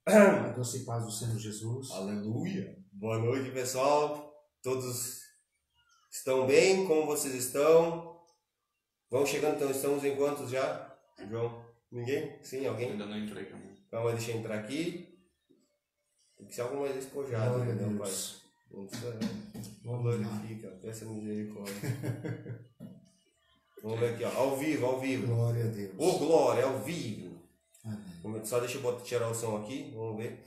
A doce e paz do Senhor Jesus. Aleluia. Boa noite, pessoal. Todos estão bem? Como vocês estão? Vão chegando, então estamos em quantos já? João? Ninguém? Sim, alguém? Ainda não entrei, calma. Calma, deixa eu entrar aqui. Tem que ser algo mais despojado, Glória a né, pai? Deus. Não precisa, Vamos lá. glorifica, peça misericórdia. Vamos ver aqui, ó. Ao vivo, ao vivo. Glória a Deus. Ô, glória, ao vivo. Amém. Só deixa eu tirar o som aqui, vamos ver.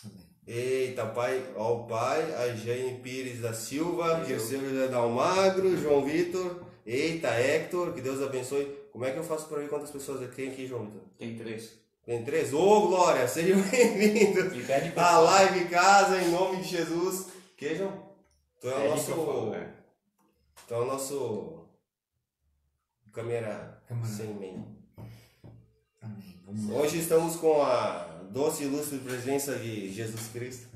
Amém. Eita, pai, ó o pai, a Jane Pires da Silva, Eu. Dirceu José Dalmagro, João Vitor, eita, Hector, que Deus abençoe. Como é que eu faço para ver quantas pessoas tem aqui, João Vitor? Tem 3. Tem 3? Ô, glória, sejam bem-vindos E pede pra à falar. live casa, em nome de Jesus. Que, João? Tu é o Pede nosso... pra falar, é. Tu é o nosso... Câmera Câmera. sem meio. Amém. Vamos lá. Hoje estamos com a doce e ilustre presença de Jesus Cristo.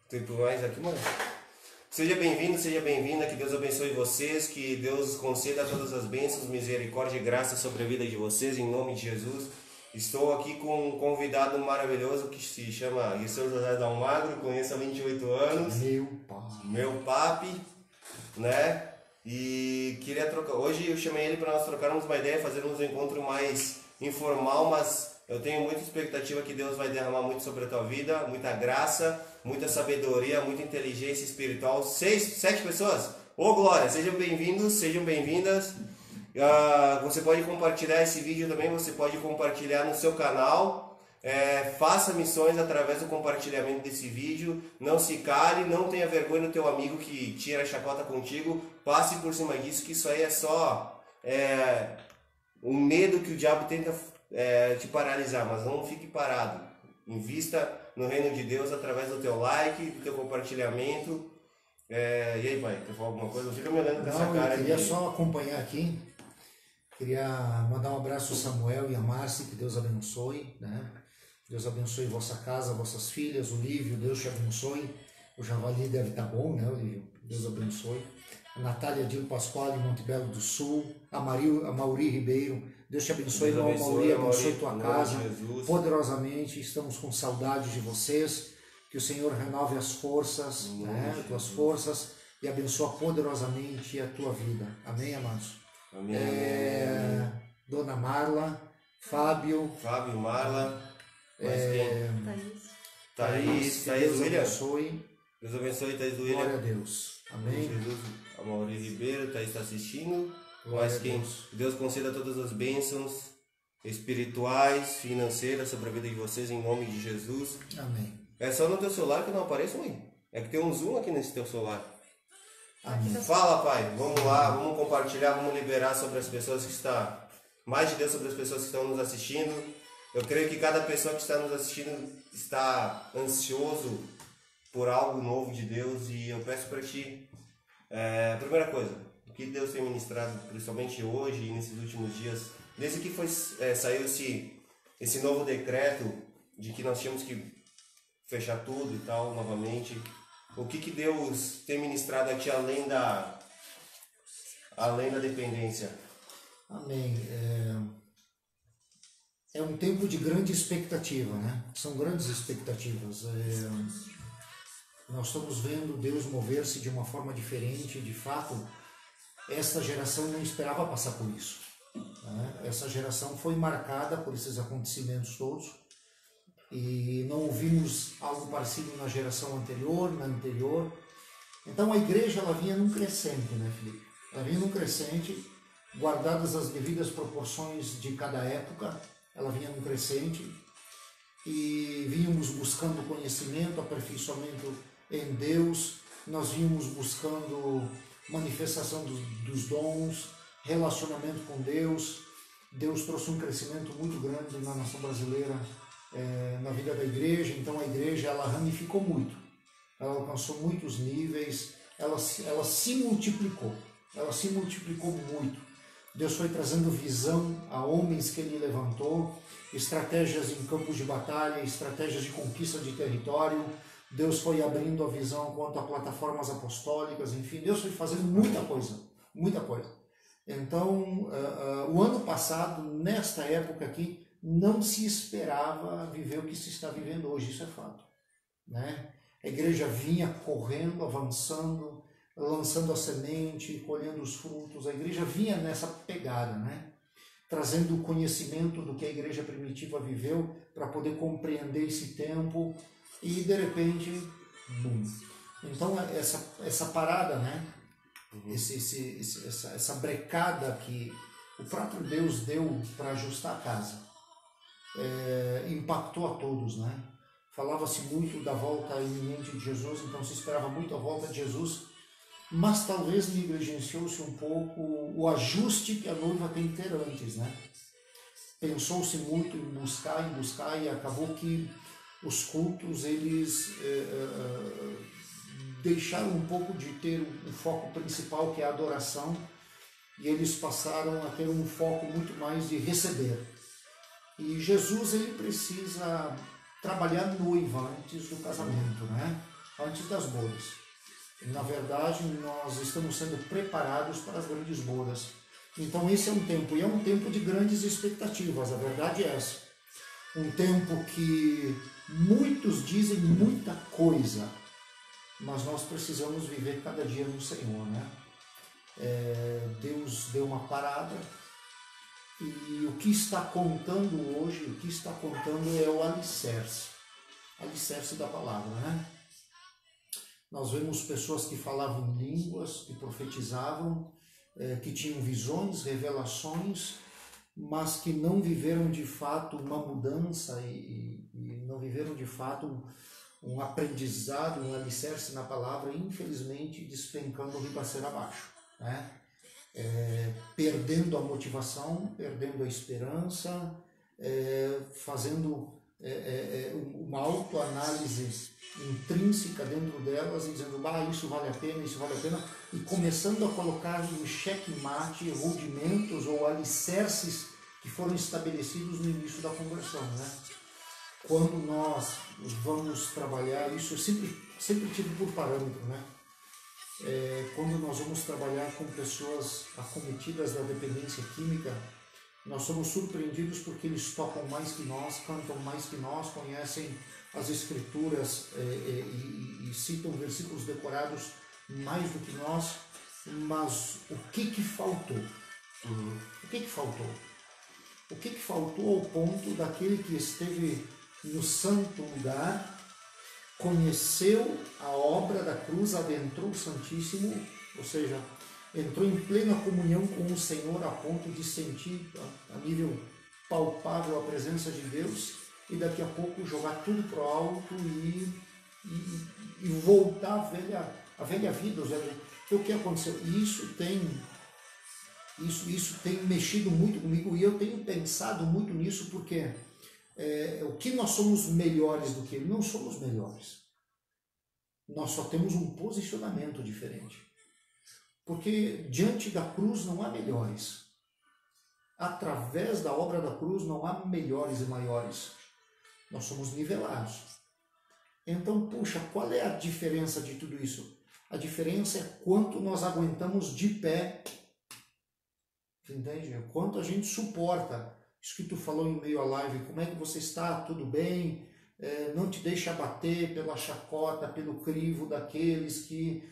Tem por mais aqui, mano? Seja bem-vindo, seja bem-vinda, que Deus abençoe vocês, que Deus conceda todas as bênçãos, misericórdia e graça sobre a vida de vocês, em nome de Jesus. Estou aqui com um convidado maravilhoso que se chama Dirceu José Dalmagro, conheço há 28 anos, Meu Pai. meu papi, né? E queria trocar. Hoje eu chamei ele para nós trocarmos uma ideia, fazermos um encontro mais informal, mas eu tenho muita expectativa que Deus vai derramar muito sobre a tua vida, muita graça, muita sabedoria, muita inteligência espiritual. 7 pessoas? Ô glória, sejam bem-vindos, sejam bem-vindas. Você pode compartilhar esse vídeo também, você pode compartilhar no seu canal. Faça missões através do compartilhamento desse vídeo. Não se cale, não tenha vergonha do teu amigo que tira a chacota contigo. Passe por cima disso, que isso aí é só um medo que o diabo tenta te paralisar, mas não fique parado. Invista no reino de Deus através do teu like, do teu compartilhamento. E aí, pai, quer falar alguma coisa? Não fica me olhando com essa Não, cara eu queria de... só acompanhar aqui. Queria mandar um abraço ao Samuel e a Márcia, que Deus abençoe, né? Deus abençoe vossa casa, vossas filhas, o Lívio, Deus te abençoe. O Javali deve estar bom, né, Olívio? Deus abençoe. A Natália Dil Pascoal, de Montebello do Sul. A Mauri Ribeiro, Deus te abençoe, Deus irmão Mauri, abençoe tua em nome casa de Jesus. poderosamente. Estamos com saudade de vocês. Que o Senhor renove as forças, Em nome né, de tuas Jesus. forças, e abençoa poderosamente a tua vida. Amém, amados? Amém, amém. Dona Marla, Fábio, Fábio, Marla, mais quem? que Thaís Deus William. abençoe. Deus abençoe, Thaís Glória a William. Deus. Amém. Jesus, a Mauri Ribeiro, Thaís está assistindo. Glória Mas a quem? Deus. Deus conceda todas as bênçãos espirituais, financeiras sobre a vida de vocês, em nome de Jesus. Amém. É só no teu celular que não aparece, mãe? É que tem um zoom aqui nesse teu celular. Amém. Fala, pai. Vamos lá, vamos compartilhar, vamos liberar sobre as pessoas que estão... Mais de Deus sobre as pessoas que estão nos assistindo. Eu creio que cada pessoa que está nos assistindo está ansioso por algo novo de Deus, e eu peço para ti, primeira coisa, o que Deus tem ministrado, principalmente hoje e nesses últimos dias, desde que saiu esse novo decreto de que nós tínhamos que fechar tudo e tal, novamente, o que Deus tem ministrado a ti além da dependência? Amém. É um tempo de grande expectativa, né? São grandes expectativas. Nós estamos vendo Deus mover-se de uma forma diferente. De fato, esta geração não esperava passar por isso, né? Essa geração foi marcada por esses acontecimentos todos, e não ouvimos algo parecido na geração anterior, na anterior. Então a igreja, ela vinha num crescente, né, Felipe? Ela vinha num crescente, guardadas as devidas proporções de cada época, ela vinha num crescente, e vínhamos buscando conhecimento, aperfeiçoamento em Deus, nós vínhamos buscando manifestação dos dons, relacionamento com Deus. Deus trouxe um crescimento muito grande na nação brasileira, na vida da igreja. Então a igreja, ela ramificou muito, ela alcançou muitos níveis, ela se multiplicou muito. Deus foi trazendo visão a homens que Ele levantou, estratégias em campos de batalha, estratégias de conquista de território. Deus foi abrindo a visão quanto a plataformas apostólicas, enfim, Deus foi fazendo muita coisa, muita coisa. Então, o ano passado, nesta época aqui, não se esperava viver o que se está vivendo hoje, isso é fato, né? A igreja vinha correndo, avançando, lançando a semente, colhendo os frutos, a igreja vinha nessa pegada, né? Trazendo o conhecimento do que a igreja primitiva viveu para poder compreender esse tempo e de repente, bum. Então essa parada, né? Essa brecada que o próprio Deus deu para ajustar a casa, impactou a todos, né? Falava-se muito da volta iminente de Jesus, então se esperava muito a volta de Jesus, mas talvez negligenciou-se um pouco o ajuste que a noiva tem que ter antes, né? Pensou-se muito em buscar e acabou que os cultos eles deixaram um pouco de ter o foco principal, que é a adoração, e eles passaram a ter um foco muito mais de receber. E Jesus ele precisa trabalhar noiva antes do casamento, né? Antes das bodas. E, na verdade, nós estamos sendo preparados para as grandes bodas. Então esse é um tempo, e é um tempo de grandes expectativas, a verdade é essa. Um tempo que muitos dizem muita coisa, mas nós precisamos viver cada dia no Senhor, né? Deus deu uma parada, e o que está contando hoje, o que está contando é o alicerce da palavra, né? Nós vemos pessoas que falavam línguas, que profetizavam, que tinham visões, revelações, mas que não viveram de fato uma mudança e não viveram de fato um aprendizado, um alicerce na palavra, infelizmente despencando o ribanceiro abaixo, né? Perdendo a motivação, perdendo a esperança, fazendo uma autoanálise intrínseca dentro delas e dizendo, isso vale a pena, e começando a colocar em xeque-mate rudimentos ou alicerces que foram estabelecidos no início da conversão, né? Quando nós vamos trabalhar, isso eu sempre tive por parâmetro, né? Quando nós vamos trabalhar com pessoas acometidas da dependência química, nós somos surpreendidos porque eles tocam mais que nós, cantam mais que nós, conhecem as escrituras e citam versículos decorados mais do que nós, mas o que faltou? O que faltou? O que faltou ao ponto daquele que esteve no santo lugar, conheceu a obra da cruz, adentrou o Santíssimo, ou seja, entrou em plena comunhão com o Senhor a ponto de sentir a nível palpável a presença de Deus e daqui a pouco jogar tudo para o alto e voltar à velha vida. O que aconteceu? Isso tem mexido muito comigo e eu tenho pensado muito nisso porque o que nós somos melhores do que ele? Não somos melhores. Nós só temos um posicionamento diferente. Porque diante da cruz não há melhores. Através da obra da cruz não há melhores e maiores. Nós somos nivelados. Então, puxa, qual é a diferença de tudo isso? A diferença é quanto nós aguentamos de pé. Entende? Quanto a gente suporta. Isso que tu falou em meio à live, como é que você está? Tudo bem? Não te deixa abater pela chacota, pelo crivo daqueles que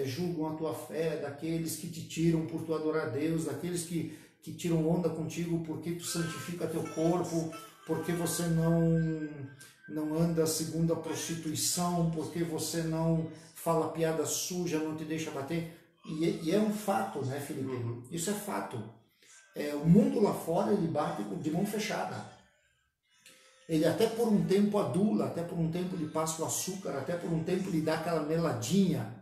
julgam a tua fé, daqueles que te tiram por tu adorar a Deus, daqueles que tiram onda contigo porque tu santifica teu corpo, porque você não anda segundo a prostituição, porque você não fala piada suja, não te deixa bater. E é um fato, né, Felipe? Isso é fato. O mundo lá fora, ele bate de mão fechada. Ele até por um tempo adula, até por um tempo lhe passa o açúcar, até por um tempo lhe dá aquela meladinha,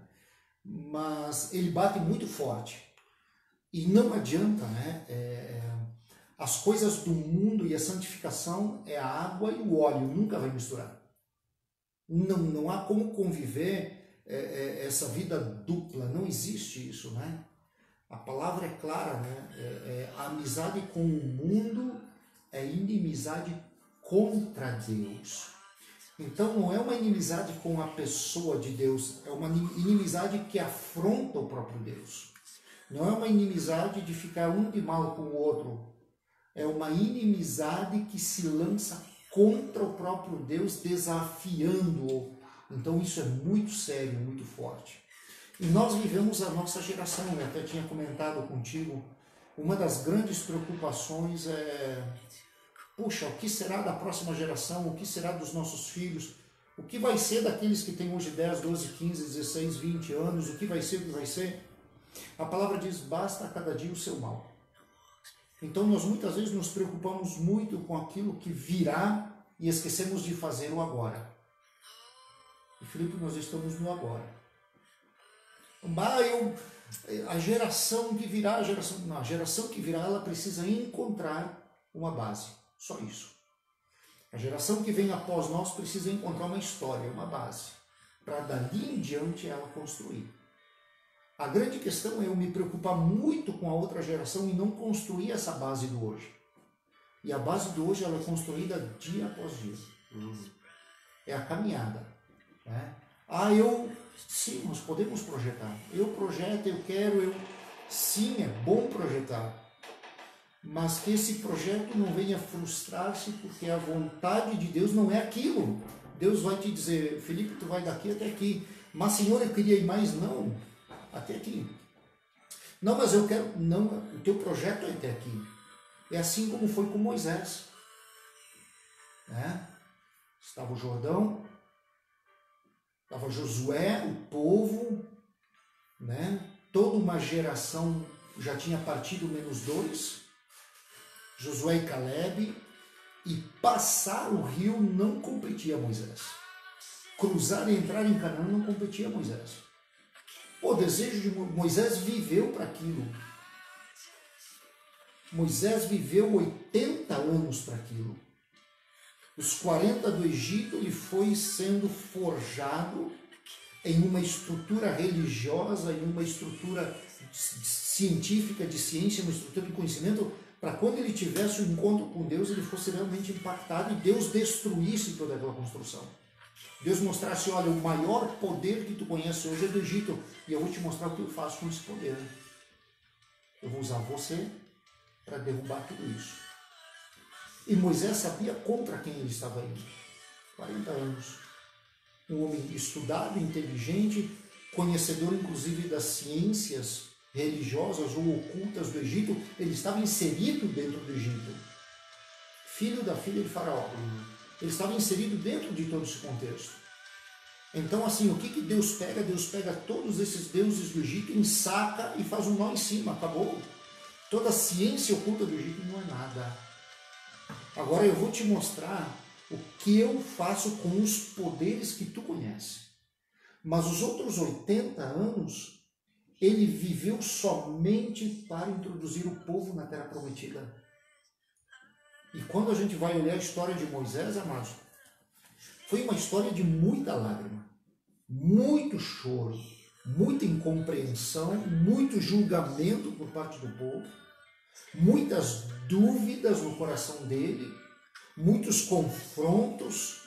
mas ele bate muito forte. E não adianta, né? As coisas do mundo e a santificação é a água e o óleo, nunca vai misturar. Não há como conviver essa vida dupla, não existe isso, né? A palavra é clara, né? A amizade com o mundo é inimizade contra Deus. Então não é uma inimizade com a pessoa de Deus, é uma inimizade que afronta o próprio Deus. Não é uma inimizade de ficar um de mal com o outro, É uma inimizade que se lança contra o próprio Deus, desafiando-o. Então isso é muito sério, muito forte. E nós vivemos a nossa geração, eu até tinha comentado contigo, uma das grandes preocupações é, puxa, o que será da próxima geração, o que será dos nossos filhos, o que vai ser daqueles que têm hoje 10, 12, 15, 16, 20 anos, o que vai ser, o que vai ser? A palavra diz, basta a cada dia o seu mal. Então nós muitas vezes nos preocupamos muito com aquilo que virá e esquecemos de fazer o agora. E Filipe, nós estamos no agora. A geração que virá, a geração que virá, ela precisa encontrar uma base. Só isso. A geração que vem após nós precisa encontrar uma história, uma base, para dali em diante ela construir. A grande questão é eu me preocupar muito com a outra geração e não construir essa base do hoje. E a base do hoje ela é construída dia após dia. É a caminhada. Né? Sim, nós podemos projetar. Eu projeto, eu quero, sim, é bom projetar. Mas que esse projeto não venha frustrar-se porque a vontade de Deus não é aquilo. Deus vai te dizer, Felipe, tu vai daqui até aqui. Mas, Senhor, eu queria ir mais. Não, até aqui. Não, mas eu quero... Não, o teu projeto é até aqui. É assim como foi com Moisés. Né? Estava o Jordão, estava Josué, o povo, né? Toda uma geração já tinha partido menos 2, Josué e Caleb, e passar o rio não competia a Moisés. Cruzar e entrar em Canaã não competia a Moisés. O desejo de Moisés viveu para aquilo. Moisés viveu 80 anos para aquilo. Os 40 do Egito ele foi sendo forjado em uma estrutura religiosa, em uma estrutura científica, de ciência, uma estrutura de conhecimento, para quando ele tivesse um encontro com Deus, ele fosse realmente impactado e Deus destruísse toda aquela construção. Deus mostrasse, olha, o maior poder que tu conhece hoje é do Egito, e eu vou te mostrar o que eu faço com esse poder. Eu vou usar você para derrubar tudo isso. E Moisés sabia contra quem ele estava indo. 40 anos. Um homem estudado, inteligente, conhecedor inclusive das ciências religiosas ou ocultas do Egito, ele estava inserido dentro do Egito. Filho da filha de Faraó. Ele estava inserido dentro de todo esse contexto. Então, assim, o que Deus pega? Deus pega todos esses deuses do Egito, ensaca e faz um nó em cima, acabou. Toda a ciência oculta do Egito não é nada. Agora eu vou te mostrar o que eu faço com os poderes que tu conhece. Mas os outros 80 anos, ele viveu somente para introduzir o povo na Terra Prometida. E quando a gente vai olhar a história de Moisés, amados, foi uma história de muita lágrima, muito choro, muita incompreensão, muito julgamento por parte do povo, muitas dúvidas no coração dele, muitos confrontos,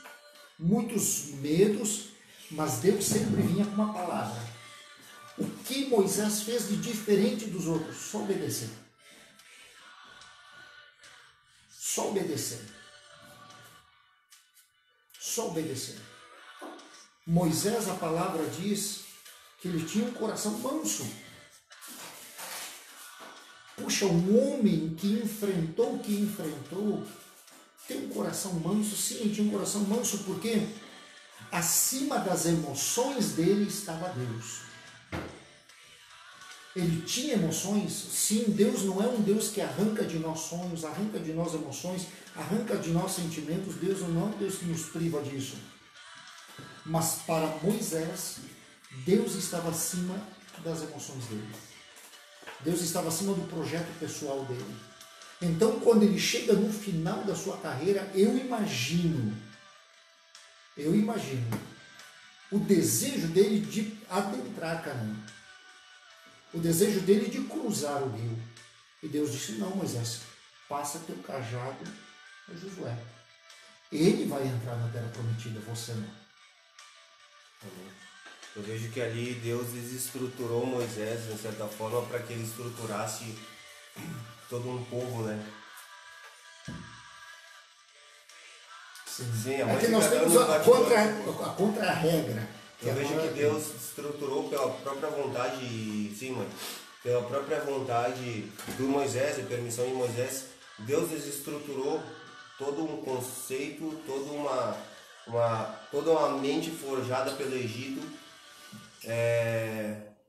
muitos medos, mas Deus sempre vinha com uma palavra. O que Moisés fez de diferente dos outros? Só obedecer. Só obedecer. Só obedecer. Moisés, a palavra diz que ele tinha um coração manso. Puxa, um homem que enfrentou o que enfrentou, tem um coração manso? Sim, ele tinha um coração manso porque acima das emoções dele estava Deus. Ele tinha emoções? Sim, Deus não é um Deus que arranca de nós sonhos, arranca de nós emoções, arranca de nós sentimentos. Deus não é um Deus que nos priva disso. Mas para Moisés, Deus estava acima das emoções dele. Deus estava acima do projeto pessoal dele. Então, quando ele chega no final da sua carreira, eu imagino o desejo dele de adentrar Canaã. O desejo dele de cruzar o rio. E Deus disse, não, Moisés, passa teu cajado a Josué. Ele vai entrar na Terra Prometida, você não. Eu vejo que ali Deus estruturou Moisés, de certa forma, para que ele estruturasse todo um povo, né? Sim, é que nós temos a contra-regra. Eu vejo que Deus estruturou pela própria vontade, sim, mãe, pela própria vontade do Moisés, a permissão de Moisés, Deus desestruturou todo um conceito, toda uma mente forjada pelo Egito,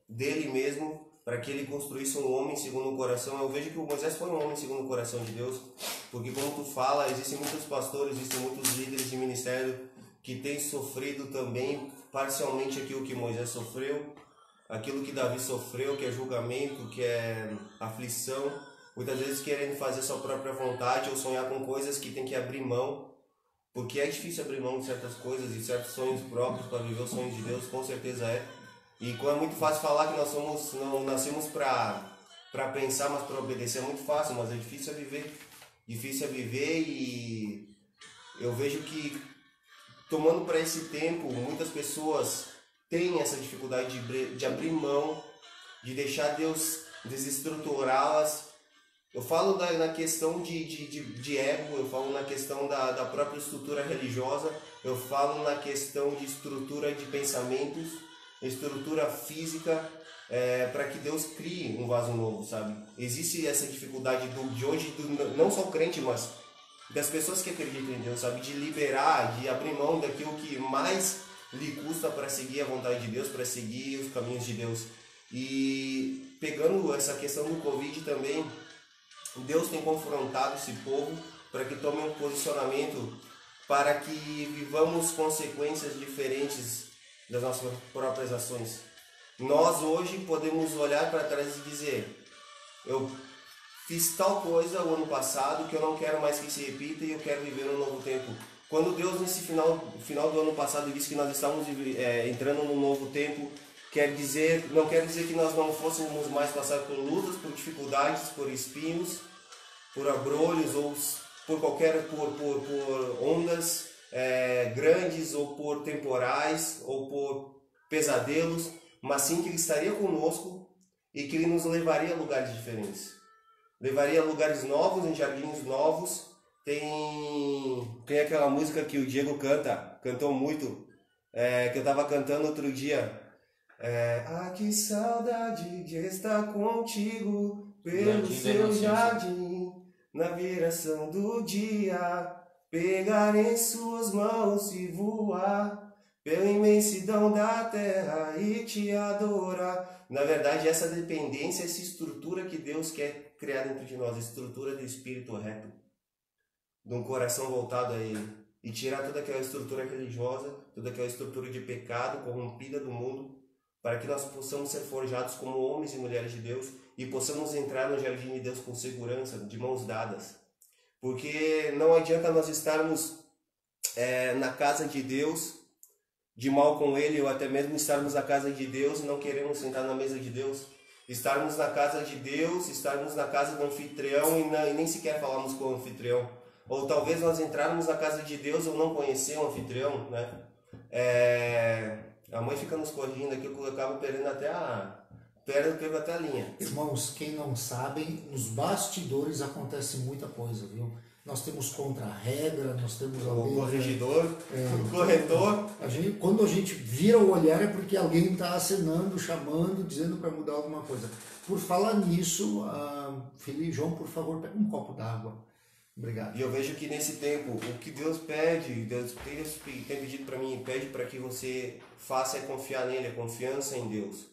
dele mesmo, para que ele construísse um homem segundo o coração. Eu vejo que o Moisés foi um homem segundo o coração de Deus, porque como tu fala, existem muitos pastores, existem muitos líderes de ministério que têm sofrido também parcialmente aquilo que Moisés sofreu, aquilo que Davi sofreu, que é julgamento, que é aflição, muitas vezes querendo fazer sua própria vontade ou sonhar com coisas que tem que abrir mão, porque é difícil abrir mão de certas coisas e certos sonhos próprios para viver os sonhos de Deus, com certeza é. E é muito fácil falar que nós não nascemos para pensar, mas para obedecer é muito fácil, mas é difícil a viver. Difícil a viver, e eu vejo que, tomando para esse tempo, muitas pessoas têm essa dificuldade de abrir mão, de deixar Deus desestruturá-las. Eu falo na questão de ego, eu falo na questão da própria estrutura religiosa, eu falo na questão de estrutura de pensamentos, estrutura física, para que Deus crie um vaso novo, sabe? Existe essa dificuldade de hoje, não só o crente, mas das pessoas que acreditam em Deus, sabe? De liberar, de abrir mão daquilo que mais lhe custa para seguir a vontade de Deus, para seguir os caminhos de Deus. E pegando essa questão do Covid também, Deus tem confrontado esse povo para que tome um posicionamento, para que vivamos consequências diferentes das nossas próprias ações. Nós hoje podemos olhar para trás e dizer: eu fiz tal coisa o ano passado que eu não quero mais que se repita e eu quero viver um novo tempo. Quando Deus, nesse final do ano passado, disse que nós estávamos entrando num novo tempo, não quer dizer que nós não fôssemos mais passar por lutas, por dificuldades, por espinhos, por abrolhos ou por ondas grandes, ou por temporais, ou por pesadelos, mas sim que Ele estaria conosco e que Ele nos levaria a lugares diferentes. Levaria a lugares novos, em jardins novos. Tem aquela música que o Diego cantou muito, que eu estava cantando outro dia. Que saudade de estar contigo pelo seu jardim, na viração do dia, pegar em suas mãos e voar pela imensidão da terra e te adorar. Na verdade, essa dependência, essa estrutura que Deus quer criar dentro de nós, a estrutura do espírito reto, de um coração voltado a Ele, e tirar toda aquela estrutura religiosa, toda aquela estrutura de pecado corrompida do mundo, para que nós possamos ser forjados como homens e mulheres de Deus e possamos entrar no jardim de Deus com segurança, de mãos dadas. Porque não adianta nós estarmos na casa de Deus, de mal com Ele, ou até mesmo estarmos na casa de Deus e não queremos sentar na mesa de Deus. Estarmos na casa de Deus, estarmos na casa do anfitrião e nem sequer falarmos com o anfitrião. Ou talvez nós entrarmos na casa de Deus ou não conhecer o anfitrião, né? A mãe fica nos corrigindo aqui, eu acabo perdendo até a linha. Irmãos, quem não sabem, nos bastidores acontece muita coisa, viu? Nós temos contra-regra, nós temos o corregedor, o corretor. Quando a gente vira o olhar é porque alguém está acenando, chamando, dizendo para mudar alguma coisa. Por falar nisso, filho João, por favor, pega um copo d'água. Obrigado. E eu vejo que nesse tempo, o que Deus pede, Deus tem pedido para mim, pede para que você faça é confiar nele, é confiança em Deus.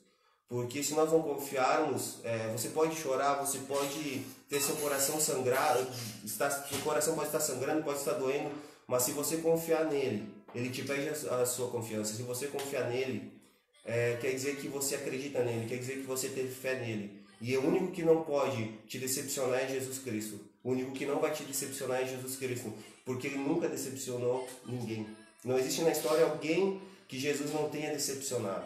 Porque se nós não confiarmos, você pode chorar, você pode ter seu coração sangrar, seu coração pode estar sangrando, pode estar doendo, mas se você confiar nele, ele te pede a sua confiança. Se você confiar nele, quer dizer que você acredita nele, quer dizer que você teve fé nele. E o único que não pode te decepcionar é Jesus Cristo. O único que não vai te decepcionar é Jesus Cristo, porque Ele nunca decepcionou ninguém. Não existe na história alguém que Jesus não tenha decepcionado.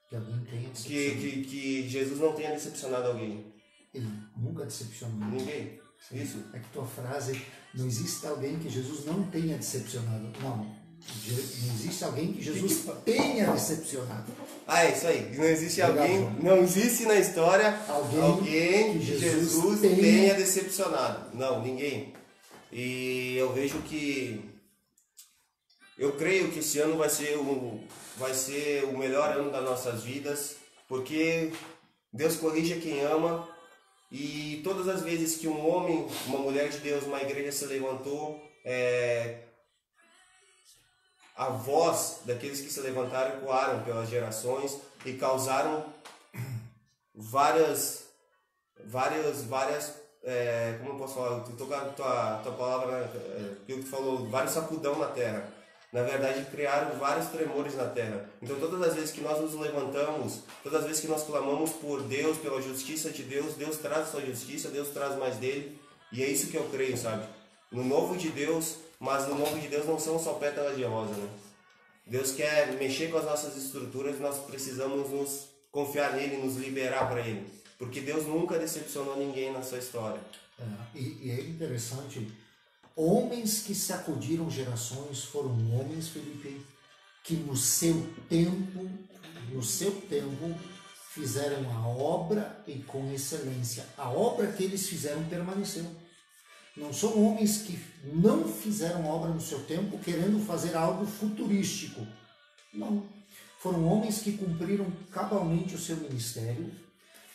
Que alguém tenha decepcionado. Que Jesus não tenha decepcionado alguém. Ele nunca decepcionou ninguém. Isso. É que tua frase, não existe alguém que Jesus não tenha decepcionado. Não existe alguém que Jesus tenha decepcionado. É isso aí. Não existe alguém, não existe na história alguém que Jesus tenha decepcionado. Não, ninguém. E eu vejo eu creio que esse ano vai ser o melhor ano das nossas vidas, porque Deus corrige quem ama, e todas as vezes que um homem, uma mulher de Deus, uma igreja se levantou, a voz daqueles que se levantaram ecoaram pelas gerações e causaram várias como eu posso falar, tua palavra, que tu falou, vários sacudão na terra. Na verdade, criaram vários tremores na terra. Então, todas as vezes que nós nos levantamos, todas as vezes que nós clamamos por Deus, pela justiça de Deus, Deus traz a sua justiça, Deus traz mais dele. E é isso que eu creio, sabe? No novo de Deus, mas no novo de Deus não são só pétalas de rosa, né? Deus quer mexer com as nossas estruturas, nós precisamos nos confiar nele, nos liberar para ele. Porque Deus nunca decepcionou ninguém na sua história. E é interessante, homens que sacudiram gerações foram homens, Felipe, que no seu tempo, fizeram a obra e com excelência. A obra que eles fizeram permaneceu. Não são homens que não fizeram obra no seu tempo querendo fazer algo futurístico. Não. Foram homens que cumpriram cabalmente o seu ministério,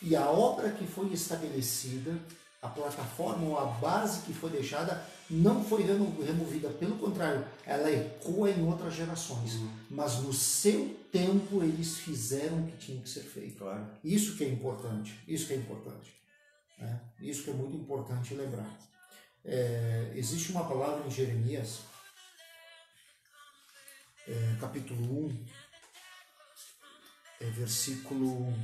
e a obra que foi estabelecida, a plataforma ou a base que foi deixada, não foi removida. Pelo contrário, ela ecoa em outras gerações. Mas no seu tempo eles fizeram o que tinha que ser feito. Claro. Isso que é importante. Isso que é importante. Né? Isso que é muito importante lembrar. Existe uma palavra em Jeremias, capítulo 1, versículo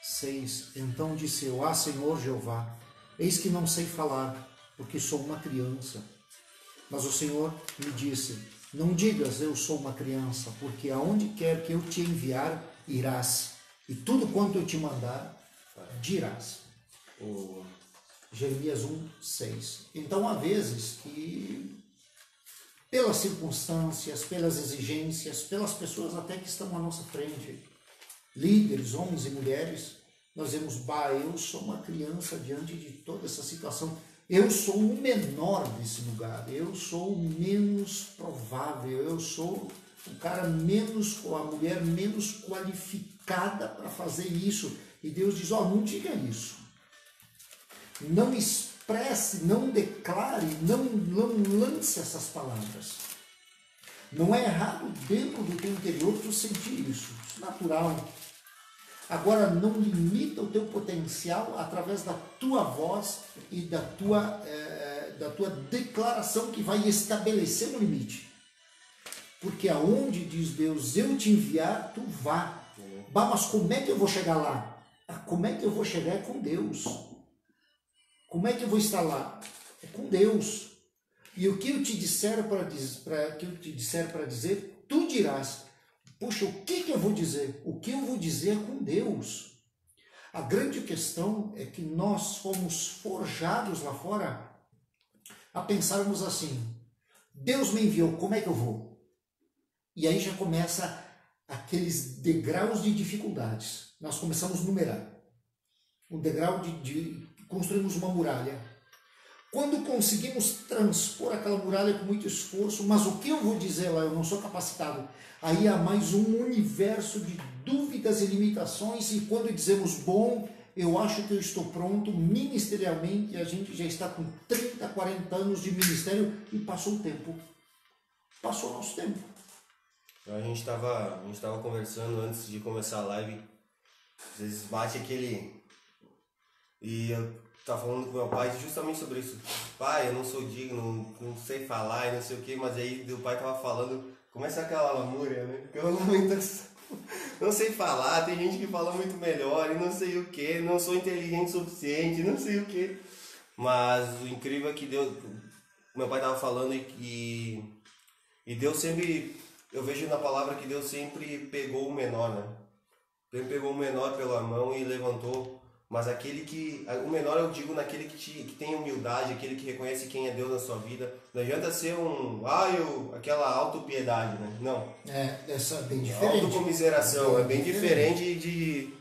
6. Então disse eu: Senhor Jeová, eis que não sei falar, porque sou uma criança. Mas o Senhor me disse: não digas eu sou uma criança, porque aonde quer que eu te enviar, irás, e tudo quanto eu te mandar, dirás. Jeremias 1, 6. Então há vezes que, pelas circunstâncias, pelas exigências, pelas pessoas até que estão à nossa frente, líderes, homens e mulheres, nós dizemos: eu sou uma criança diante de toda essa situação, eu sou o menor desse lugar, eu sou o menos provável, eu sou o cara a mulher menos qualificada para fazer isso. E Deus diz: não diga isso, não expresse, não declare, não lance essas palavras. Não é errado dentro do teu interior tu sentir isso, natural. Agora, não limita o teu potencial através da tua voz e da tua declaração, que vai estabelecer um limite. Porque aonde diz Deus, eu te enviar, tu vá. Mas como é que eu vou chegar lá? Como é que eu vou chegar? É com Deus. Como é que eu vou estar lá? É com Deus. E o que eu te disser para dizer, tu dirás. Puxa, o que eu vou dizer? O que eu vou dizer é com Deus. A grande questão é que nós fomos forjados lá fora a pensarmos assim: Deus me enviou, como é que eu vou? E aí já começa aqueles degraus de dificuldades. Nós começamos a numerar. O degrau de construímos uma muralha. Quando conseguimos transpor aquela muralha com muito esforço, mas o que eu vou dizer lá? Eu não sou capacitado. Aí há mais um universo de dúvidas e limitações, e quando dizemos, eu acho que eu estou pronto ministerialmente, a gente já está com 30, 40 anos de ministério e passou o tempo. Passou o nosso tempo. A gente estava conversando antes de começar a live, às vezes bate aquele... E eu estava falando com meu pai justamente sobre isso. Pai, eu não sou digno, não sei falar e não sei o que, mas aí o pai estava falando, começa aquela lamúria, né? Aquela lamentação. Não sei falar, tem gente que fala muito melhor e não sei o que, não sou inteligente o suficiente, não sei o que. Mas o incrível é que Deus, meu pai estava falando e Deus sempre, eu vejo na palavra que Deus sempre pegou o menor, né? Ele pegou o menor pela mão e levantou. Mas o menor eu digo naquele que tem humildade, aquele que reconhece quem é Deus na sua vida. Não adianta ser aquela autopiedade, né? Não. Essa é bem diferente. Autocomiseração, é bem diferente de...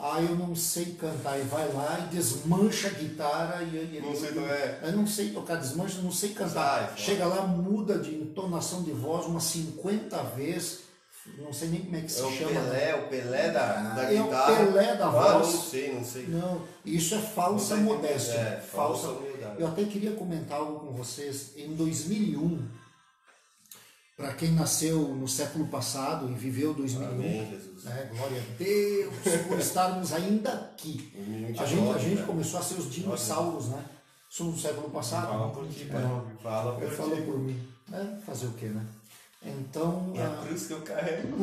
Ah, eu não sei cantar. E vai lá e desmancha a guitarra. Não sei tocar. Eu não sei tocar, desmancha, não sei cantar. Sai, chega lá, muda de entonação de voz umas 50 vezes. Não sei nem como é que se chama. O Pelé da É guitarra. o Pelé da voz. Não sei. Não, isso é falsa modéstia. Falsa humildade. Eu até queria comentar algo com vocês. Em 2001, para quem nasceu no século passado e viveu 2001, Amém, Jesus. Glória a Deus por estarmos ainda aqui. A gente começou a ser os dinossauros, né? Somos do século passado. Fala por ti, pai. Fala por ti. Fala por mim. Fazer o quê, né? Então. É a cruz que eu carrego.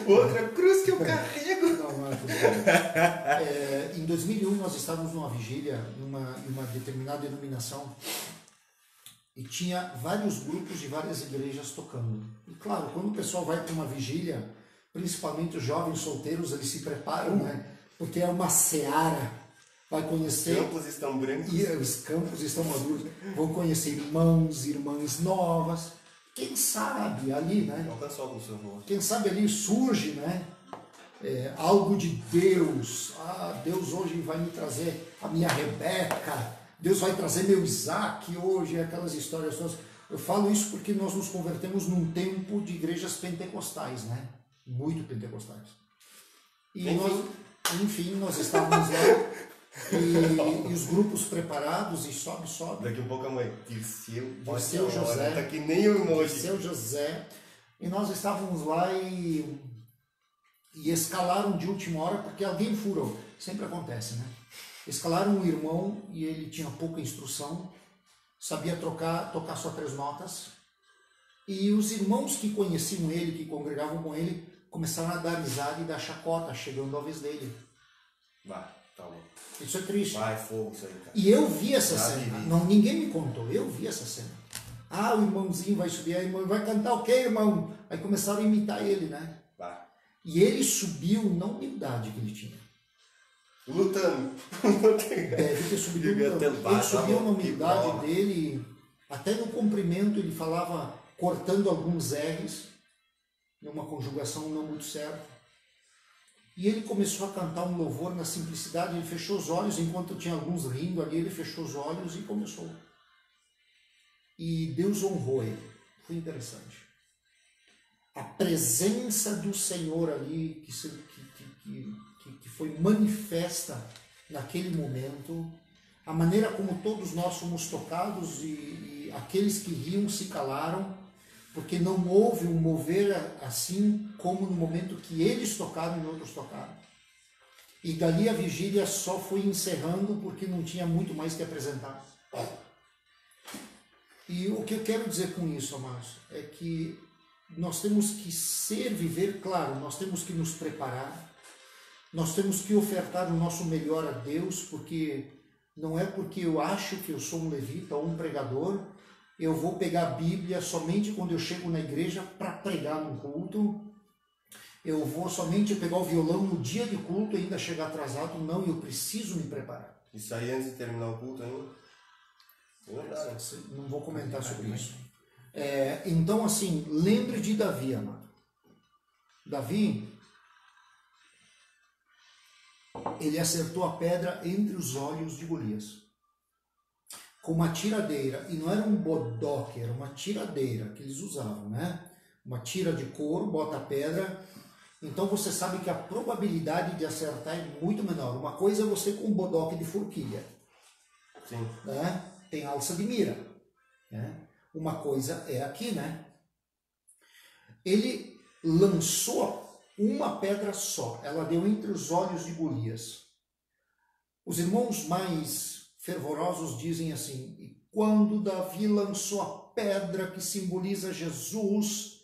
Outra cruz que eu carrego. Não é tudo bem. Em 2001 nós estávamos numa vigília em uma determinada denominação e tinha vários grupos de várias igrejas tocando. E claro, quando o pessoal vai para uma vigília, principalmente os jovens solteiros, eles se preparam, né? Porque é uma seara. Vai conhecer. Os campos estão brancos. E os campos estão maduros. Vão conhecer irmãos, irmãs novas. Quem sabe ali, né? Quem sabe ali surge, né? Algo de Deus. Deus hoje vai me trazer a minha Rebeca. Deus vai trazer meu Isaac hoje. Aquelas histórias todas. Eu falo isso porque nós nos convertemos num tempo de igrejas pentecostais, né? Muito pentecostais. E nós estávamos lá. E os grupos preparados e sobe. Daqui a pouco a mãe Dirceu José. Tá que nem o emoji. Dirceu José. E nós estávamos lá e escalaram de última hora porque alguém furou. Sempre acontece, né? Escalaram um irmão e ele tinha pouca instrução, sabia tocar só 3 notas. E os irmãos que conheciam ele, que congregavam com ele, começaram a dar risada e dar chacota, chegando à vez dele. Vai. Isso é triste. Vai, fogo isso aí, cara. E eu vi essa cena. Não, ninguém me contou. Eu vi essa cena. O irmãozinho vai subir, a irmã vai cantar o quê, irmão? Aí começaram a imitar ele, né? Vai. E ele subiu na humildade que ele tinha. Lutando. Deve ter subido lutando. Ele subiu na humildade dele. Até no comprimento ele falava cortando alguns R's, numa conjugação não muito certa. E ele começou a cantar um louvor na simplicidade, ele fechou os olhos, enquanto tinha alguns rindo ali, ele fechou os olhos e começou. E Deus honrou ele. Foi interessante. A presença do Senhor ali, que foi manifesta naquele momento, a maneira como todos nós fomos tocados e aqueles que riam se calaram, porque não houve um mover assim como no momento que eles tocaram e outros tocaram. E dali a vigília só foi encerrando porque não tinha muito mais que apresentar. E o que eu quero dizer com isso, amados, é que nós temos que viver, claro, nós temos que nos preparar, nós temos que ofertar o nosso melhor a Deus, porque não é porque eu acho que eu sou um levita ou um pregador, eu vou pegar a Bíblia somente quando eu chego na igreja para pregar no culto. Eu vou somente pegar o violão no dia de culto e ainda chegar atrasado. Não, eu preciso me preparar. Isso aí antes de terminar o culto ainda? Não vou comentar sobre isso. Então, assim, lembre de Davi, amado. Davi, ele acertou a pedra entre os olhos de Golias. Com uma tiradeira, e não era um bodoque, era uma tiradeira que eles usavam, né? Uma tira de couro, bota a pedra, então você sabe que a probabilidade de acertar é muito menor. Uma coisa é você com um bodoque de forquilha, sim, né? Tem alça de mira, né? Uma coisa é aqui, né? Ele lançou uma pedra só, ela deu entre os olhos de Golias. Os irmãos mais fervorosos dizem assim: e quando Davi lançou a pedra que simboliza Jesus,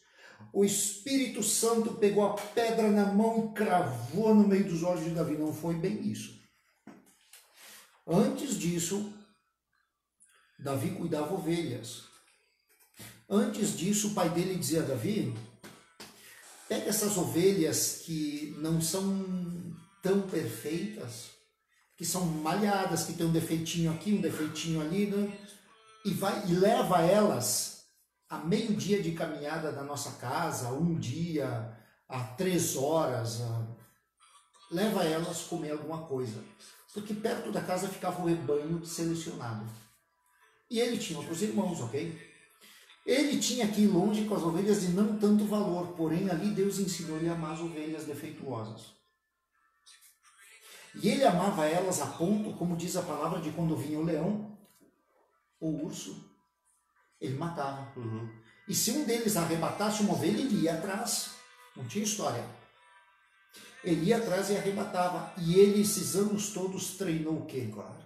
o Espírito Santo pegou a pedra na mão e cravou no meio dos olhos de Davi. Não foi bem isso. Antes disso, Davi cuidava ovelhas. Antes disso, o pai dele dizia a Davi: pega essas ovelhas que não são tão perfeitas, que são malhadas, que tem um defeitinho aqui, um defeitinho ali, né? E leva elas a meio-dia de caminhada da nossa casa, um dia, a 3 horas, leva elas a comer alguma coisa. Porque perto da casa ficava o rebanho selecionado. E ele tinha outros irmãos, ok? Ele tinha que ir longe com as ovelhas de não tanto valor, porém ali Deus ensinou-lhe a amar as ovelhas defeituosas. E ele amava elas a ponto, como diz a palavra, de quando vinha o leão ou o urso, ele matava. E se um deles arrebatasse uma ovelha, ele ia atrás. Não tinha história. Ele ia atrás e arrebatava. E ele, esses anos todos, treinou o quê? Claro.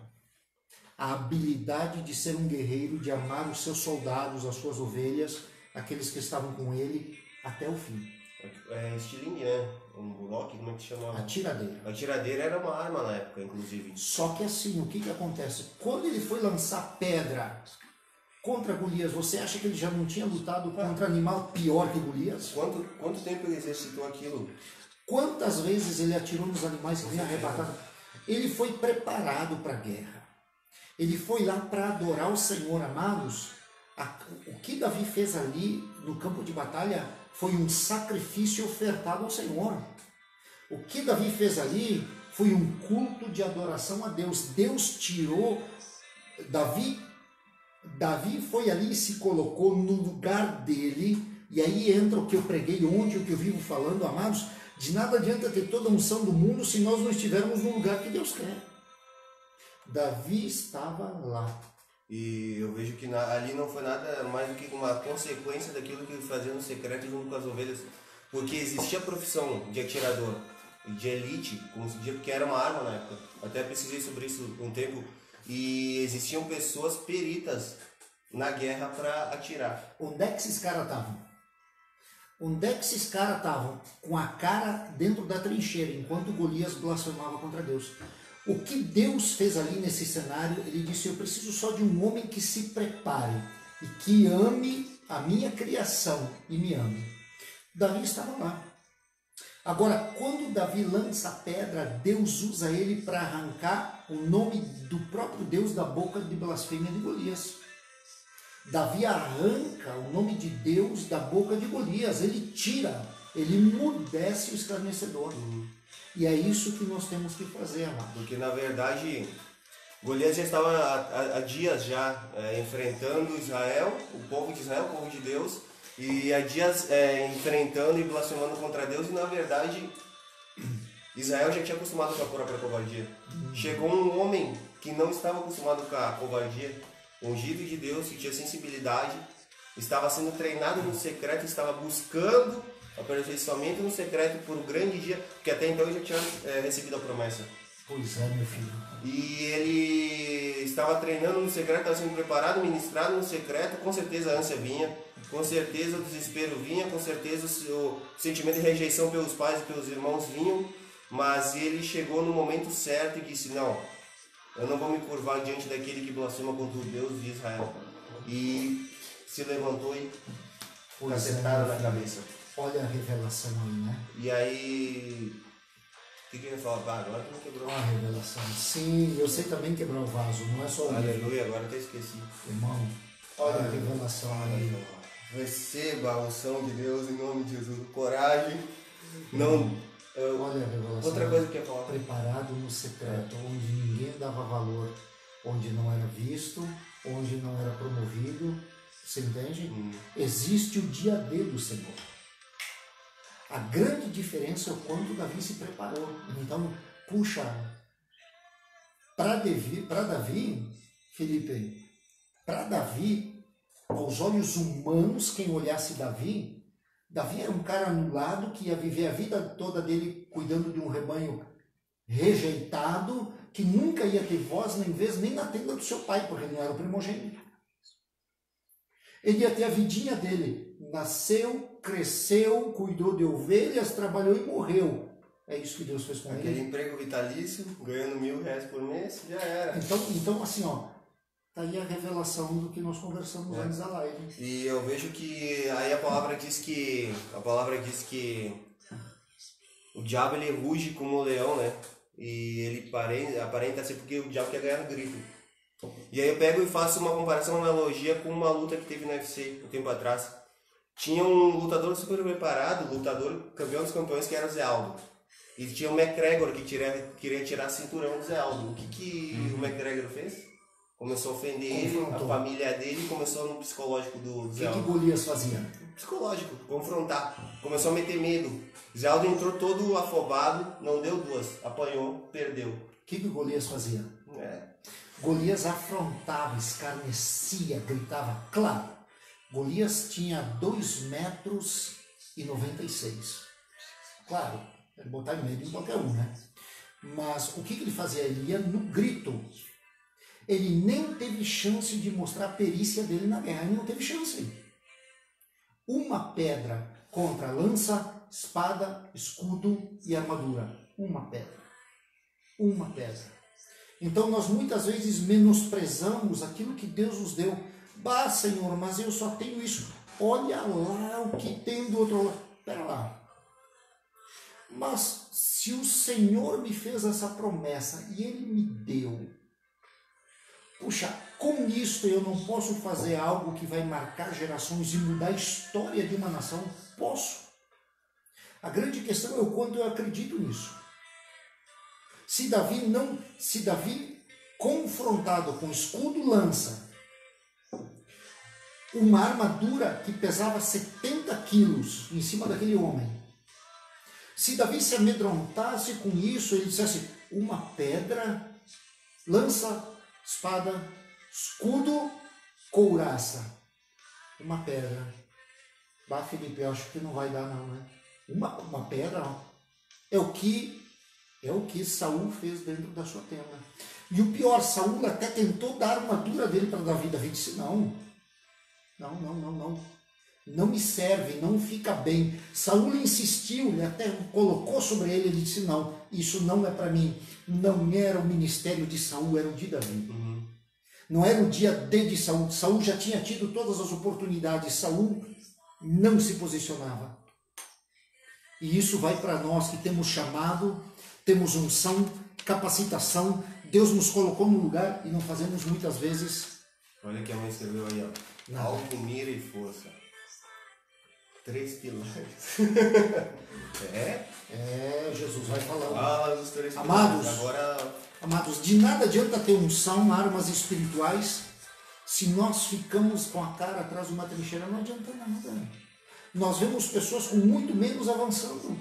A habilidade de ser um guerreiro, de amar os seus soldados, as suas ovelhas, aqueles que estavam com ele, até o fim. É estilingue, né? Um bloco, como é que chamava? A tiradeira. A tiradeira era uma arma na época, inclusive. Só que assim, o que acontece? Quando ele foi lançar pedra contra Golias, você acha que ele já não tinha lutado contra animal pior que Golias? Quanto tempo ele exercitou aquilo? Quantas vezes ele atirou nos animais que vinham arrebatados? Ele foi preparado para a guerra. Ele foi lá para adorar o Senhor, amados. O que Davi fez ali no campo de batalha foi um sacrifício ofertado ao Senhor. O que Davi fez ali foi um culto de adoração a Deus. Deus tirou Davi foi ali e se colocou no lugar dele. E aí entra o que eu preguei ontem, o que eu vivo falando, amados. De nada adianta ter toda a unção do mundo se nós não estivermos no lugar que Deus quer. Davi estava lá. E eu vejo que ali não foi nada mais do que uma consequência daquilo que ele fazia no secreto junto com as ovelhas. Porque existia a profissão de atirador, de elite, como se dizia, porque era uma arma na época. Até pesquisei sobre isso um tempo. E existiam pessoas peritas na guerra para atirar. Onde é que esses caras estavam? Onde é que esses caras estavam? Com a cara dentro da trincheira, enquanto Golias blasfemava contra Deus. O que Deus fez ali nesse cenário, ele disse, eu preciso só de um homem que se prepare e que ame a minha criação e me ame. Davi estava lá. Agora, quando Davi lança a pedra, Deus usa ele para arrancar o nome do próprio Deus da boca de blasfêmia de Golias. Davi arranca o nome de Deus da boca de Golias, ele tira, ele emudece o escarnecedor. E é isso que nós temos que fazer, amado. Porque na verdade, Golias já estava há dias já enfrentando Israel, o povo de Israel, o povo de Deus, e há dias enfrentando e blasfemando contra Deus, e na verdade, Israel já tinha acostumado com a própria covardia. Chegou um homem que não estava acostumado com a covardia, ungido de Deus, que tinha sensibilidade, estava sendo treinado no secreto, estava buscando aperfeiçoamento no secreto por um grande dia, porque até então ele já tinha recebido a promessa. Pois é, meu filho. E ele estava treinando no secreto, estava sendo preparado, ministrado no secreto, com certeza a ânsia vinha, com certeza o desespero vinha, com certeza o sentimento de rejeição pelos pais e pelos irmãos vinham, mas ele chegou no momento certo e disse, não, eu não vou me curvar diante daquele que blasfema contra o Deus de Israel. E se levantou e cacetaram na cabeça. Olha a revelação aí, né? E aí, o que eu ia falar? Agora tu não quebrou. A revelação. Sim, eu sei também quebrar o vaso, não é só o livro. Aleluia, agora até esqueci. Irmão, olha a revelação aí. Receba a unção de Deus em nome de Jesus. Coragem. Não. Olha a revelação. Outra coisa que eu ia falar. Preparado no secreto, onde ninguém dava valor, onde não era visto, onde não era promovido. Você entende? Existe o dia D do Senhor. A grande diferença é o quanto Davi se preparou. Então, puxa, para Davi, Felipe, para Davi, aos olhos humanos, quem olhasse Davi era um cara anulado que ia viver a vida toda dele cuidando de um rebanho rejeitado, que nunca ia ter voz nem vez nem na tenda do seu pai, porque ele não era o primogênito. Ele ia ter a vidinha dele. Nasceu, cresceu, cuidou de ovelhas, trabalhou e morreu. É isso que Deus fez com ele. Aquele emprego vitalício, ganhando R$1.000 por mês, já era. Então assim, ó, tá aí a revelação do que nós conversamos antes da live. E eu vejo que aí a palavra diz que o diabo ele ruge como um leão, né? E ele aparenta ser porque o diabo quer ganhar no grito. E aí eu pego e faço uma comparação, uma analogia com uma luta que teve no UFC um tempo atrás. Tinha um lutador super preparado, lutador campeão dos campeões, que era o Zé Aldo. E tinha o McGregor que queria tirar cinturão do Zé Aldo. O que o McGregor fez? Começou a ofender ele, a família dele, e começou no psicológico do Zé Aldo. O que Golias fazia? Psicológico, confrontar. Começou a meter medo. Zé Aldo entrou todo afobado, não deu duas. Apanhou, perdeu. O que Golias fazia? Golias afrontava, escarnecia, gritava. Claro, Golias tinha 2,96 metros. Claro, ele botar em medo em qualquer um, né? Mas o que ele fazia? Ele ia no grito. Ele nem teve chance de mostrar a perícia dele na guerra. Ele não teve chance. Uma pedra contra lança, espada, escudo e armadura. Uma pedra. Uma pedra. Então nós muitas vezes menosprezamos aquilo que Deus nos deu. Bah, Senhor, mas eu só tenho isso. Olha lá o que tem do outro lado. Espera lá. Mas se o Senhor me fez essa promessa e Ele me deu, puxa, com isto eu não posso fazer algo que vai marcar gerações e mudar a história de uma nação? Posso. A grande questão é o quanto eu acredito nisso. Se Davi confrontado com escudo e lança, uma armadura que pesava 70 quilos em cima daquele homem, se Davi se amedrontasse com isso, ele dissesse uma pedra, lança, espada, escudo, couraça. Uma pedra. Bah, Felipe, eu acho que não vai dar não, né? Uma pedra é o que Saul fez dentro da sua tenda. E o pior, Saul até tentou dar a armadura dele para Davi. Davi disse, não. Não me serve, não fica bem. Saul insistiu, ele até colocou sobre ele, ele disse, não, isso não é para mim. Não era o ministério de Saul, era o de Davi. Não era o dia de Saul. Saul já tinha tido todas as oportunidades. Saul não se posicionava. E isso vai para nós que temos chamado, temos unção, capacitação. Deus nos colocou no lugar e não fazemos muitas vezes. Olha que a mãe escreveu aí, ó. Alto, mira e força. 3 pilares. Jesus vai falando. Fala dos 3 pilares. Amados, agora... amados, de nada adianta ter unção, armas espirituais, se nós ficamos com a cara atrás de uma trincheira, não adianta nada. Nós vemos pessoas com muito menos avançando.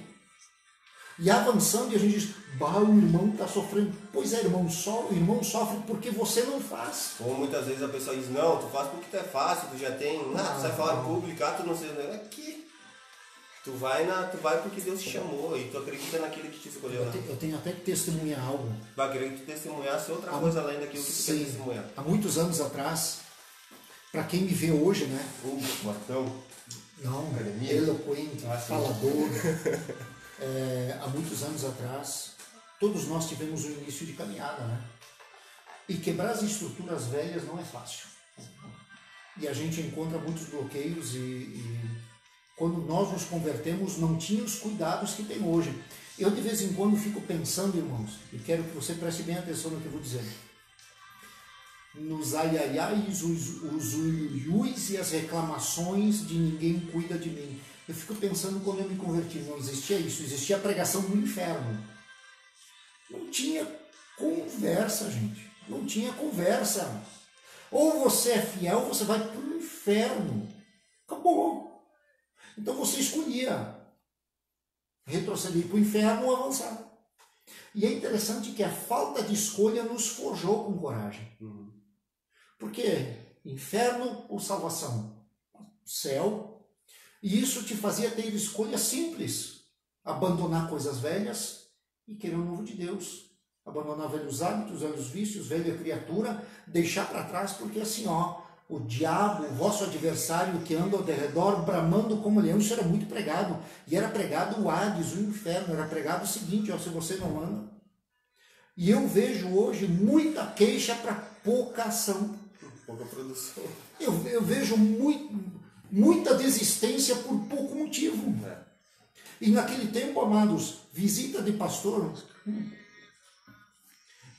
E avançando e a gente diz, bah, o irmão está sofrendo. Pois é, irmão, o irmão sofre porque você não faz. Ou muitas vezes a pessoa diz, não, tu faz porque tu é fácil, tu já tem, tu sai falar público, tu não sei, é aqui. Tu vai porque Deus te chamou e tu acredita naquele que te escolheu. Eu tenho até que testemunhar algo. Vai querer que tu testemunhasse outra coisa além daquilo que tu quer testemunhar. Há muitos anos atrás, para quem me vê hoje, né? Martão. Não, eloquente, falador. Há muitos anos atrás, todos nós tivemos um início de caminhada, né? E quebrar as estruturas velhas não é fácil. E a gente encontra muitos bloqueios e quando nós nos convertemos, não tinha os cuidados que tem hoje. Eu de vez em quando fico pensando, irmãos, e quero que você preste bem atenção no que eu vou dizer. Nos aiaiais, os uiuis e as reclamações de ninguém cuida de mim. Eu fico pensando quando eu me converti, não existia isso, existia a pregação do inferno. Não tinha conversa, gente. Não tinha conversa. Ou você é fiel, ou você vai para o inferno. Acabou. Então você escolhia retroceder para o inferno ou avançar. E é interessante que a falta de escolha nos forjou com coragem. Porque inferno ou salvação? Céu. E isso te fazia ter escolha simples. Abandonar coisas velhas e querer o novo de Deus. Abandonar velhos hábitos, velhos vícios, velha criatura, deixar para trás, porque assim, o diabo, o vosso adversário que anda ao derredor, bramando como leão, isso era muito pregado. E era pregado o Hades, o inferno, era pregado o seguinte, se você não anda. E eu vejo hoje muita queixa para pouca ação. Pouca produção. Eu vejo muita desistência por pouco motivo. E naquele tempo, amados, visita de pastor,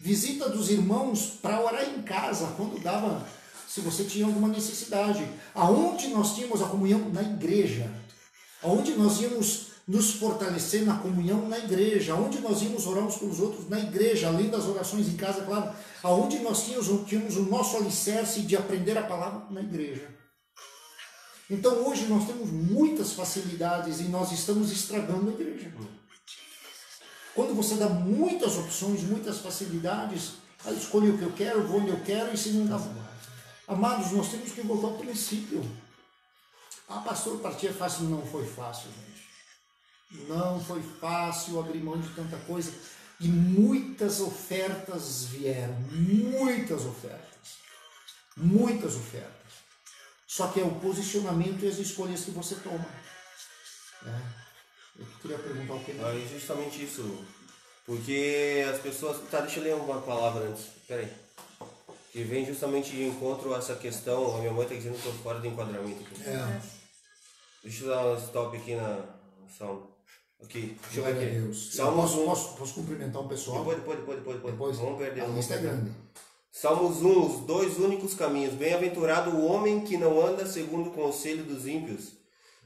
visita dos irmãos para orar em casa, quando dava, se você tinha alguma necessidade. Aonde nós tínhamos a comunhão? Na igreja. Aonde nós íamos nos fortalecer na comunhão na igreja, onde nós íamos orar uns pelos outros na igreja, além das orações em casa, claro, aonde nós tínhamos o nosso alicerce de aprender a palavra na igreja. Então hoje nós temos muitas facilidades e nós estamos estragando a igreja. Quando você dá muitas opções, muitas facilidades, aí escolho o que eu quero, vou onde eu quero e se não dá. Amados, nós temos que voltar ao princípio. Ah, pastor, partir é fácil. Não foi fácil, gente. Não foi fácil abrir mão de tanta coisa. E muitas ofertas vieram. Muitas ofertas. Muitas ofertas. Só que é o posicionamento e as escolhas que você toma. Eu queria perguntar o que... É justamente isso. Porque as pessoas... Tá, deixa eu ler uma palavra antes. Pera aí. Que vem justamente de encontro a essa questão. A minha mãe está dizendo que eu estou fora do enquadramento aqui. Deixa eu dar um stop aqui na Salmo. Ok, deixa eu ver aqui. Salmos 1. Posso cumprimentar o pessoal? Depois. Vamos perder. A lista é grande. Salmos 1, os 2 únicos caminhos. Bem-aventurado o homem que não anda segundo o conselho dos ímpios,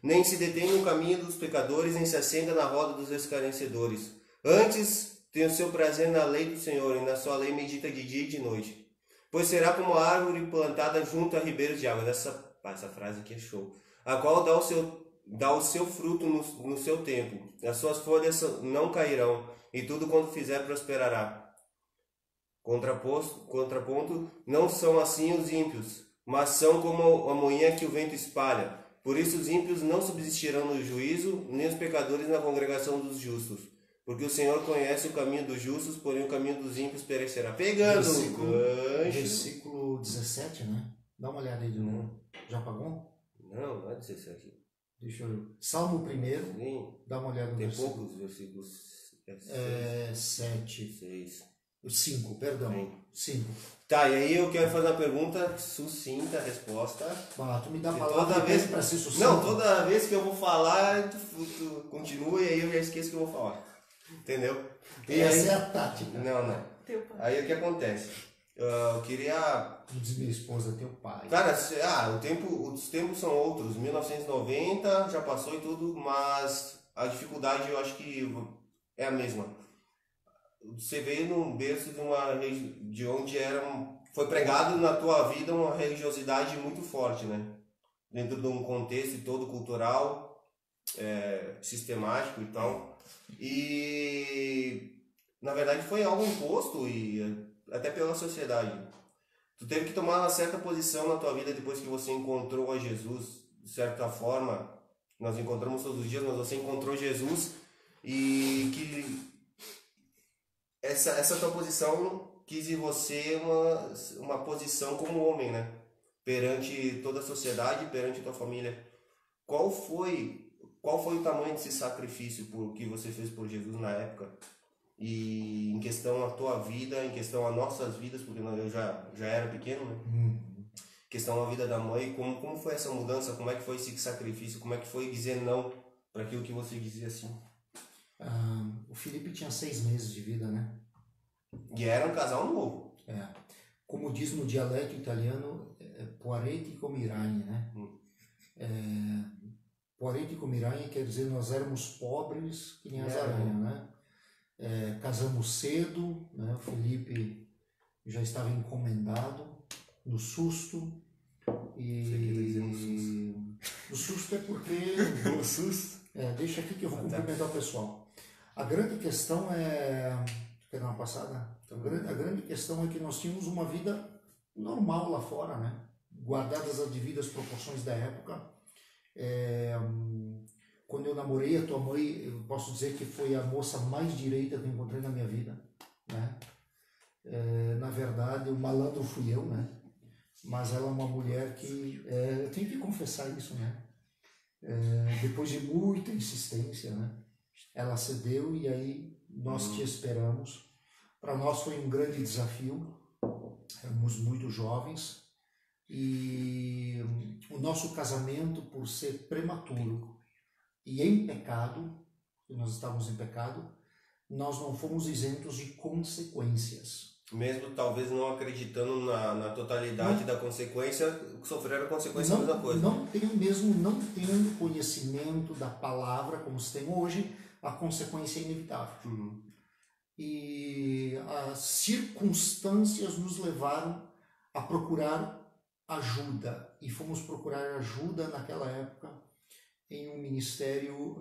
nem se detém no caminho dos pecadores, nem se assenta na roda dos escarnecedores. Antes tem o seu prazer na lei do Senhor, e na sua lei medita de dia e de noite. Pois será como a árvore plantada junto a ribeiros de água. Essa frase aqui é show. A qual dá o seu fruto no seu tempo. As suas folhas não cairão, e tudo quanto fizer prosperará. Contraponto, não são assim os ímpios, mas são como a moinha que o vento espalha. Por isso os ímpios não subsistirão no juízo, nem os pecadores na congregação dos justos. Porque o Senhor conhece o caminho dos justos, porém o caminho dos ímpios perecerá. Pegando versículo 17, né? Dá uma olhada aí de novo. Já apagou? Não é 17. Deixa eu ver. Salmo 1, Sim. Dá uma olhada no Tem versículo. poucos versículos. 7. 6. 5, perdão. Sim. 5. Tá, e aí eu quero fazer uma pergunta sucinta, resposta. Tu me dá a E palavra toda vez para ser sucinto. Não, toda vez que eu vou falar, tu continua e aí eu já esqueço que eu vou falar. Entendeu? E Essa aí... é a tática. Não. Aí o que acontece? Eu queria... Como diz minha esposa, teu pai. Cara, os tempos são outros. 1990 já passou e tudo, mas a dificuldade eu acho que é a mesma. Você veio num berço de onde foi pregado na tua vida uma religiosidade muito forte, né? Dentro de um contexto todo cultural, sistemático e tal. E na verdade foi algo imposto e até pela sociedade. Tu teve que tomar uma certa posição na tua vida depois que você encontrou a Jesus. De certa forma, nós encontramos todos os dias, mas você encontrou Jesus e que essa tua posição quis em você uma posição como homem, né? Perante toda a sociedade, perante tua família. Qual foi o tamanho desse sacrifício que você fez por Jesus na época? E em questão a tua vida, em questão a nossas vidas, porque eu já era pequeno, né? Em questão a vida da mãe, como foi essa mudança? Como é que foi esse sacrifício? Como é que foi dizer não para aquilo que você dizia assim? O Felipe tinha 6 meses de vida, né? E era um casal novo. Como diz no dialeto italiano, poareti comiranha, né? Poareti comiranha quer dizer nós éramos pobres que nem as aranhas, né? Casamos cedo, né? O Felipe já estava encomendado no susto. E o susto é porque... O susto? Deixa aqui que eu vou cumprimentar o pessoal. A grande questão é... Quer dar uma passada? A grande questão é que nós tínhamos uma vida normal lá fora, né? Guardadas as devidas proporções da época. Quando eu namorei a tua mãe, eu posso dizer que foi a moça mais direita que eu encontrei na minha vida, né? Na verdade, o malandro fui eu, né? Mas ela é uma mulher que... eu tenho que confessar isso, né? Depois de muita insistência, né? Ela cedeu e aí nós te esperamos. Para nós foi um grande desafio. Éramos muito jovens. E o nosso casamento, por ser prematuro e em pecado, nós estávamos em pecado, nós não fomos isentos de consequências. mesmo talvez não acreditando na totalidade da consequência, sofreram a consequência da mesma coisa. Não tendo conhecimento da palavra como se tem hoje, a consequência é inevitável. E as circunstâncias nos levaram a procurar ajuda, e fomos procurar ajuda naquela época em um ministério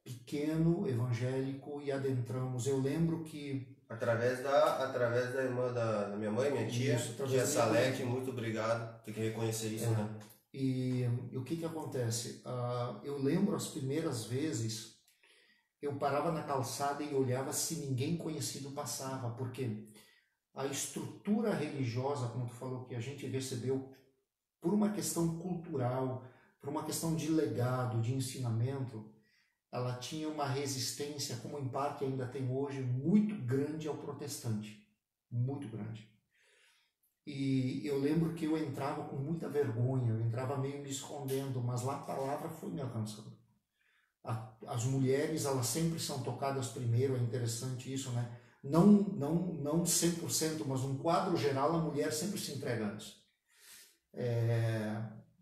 pequeno, evangélico, e adentramos. Eu lembro que através da irmã da minha mãe, minha tia, tia Salete, muito obrigado, tem que reconhecer isso, né? E o que acontece? Eu lembro as primeiras vezes, eu parava na calçada e olhava se ninguém conhecido passava, porque a estrutura religiosa, como tu falou, que a gente recebeu por uma questão cultural, por uma questão de legado, de ensinamento, ela tinha uma resistência, como em parte ainda tem hoje, muito grande ao protestante. Muito grande. E eu lembro que eu entrava com muita vergonha, eu entrava meio me escondendo, mas lá a palavra foi me alcançando. As mulheres, elas sempre são tocadas primeiro, é interessante isso, né? Não 100%, mas num quadro geral, a mulher sempre se entrega antes.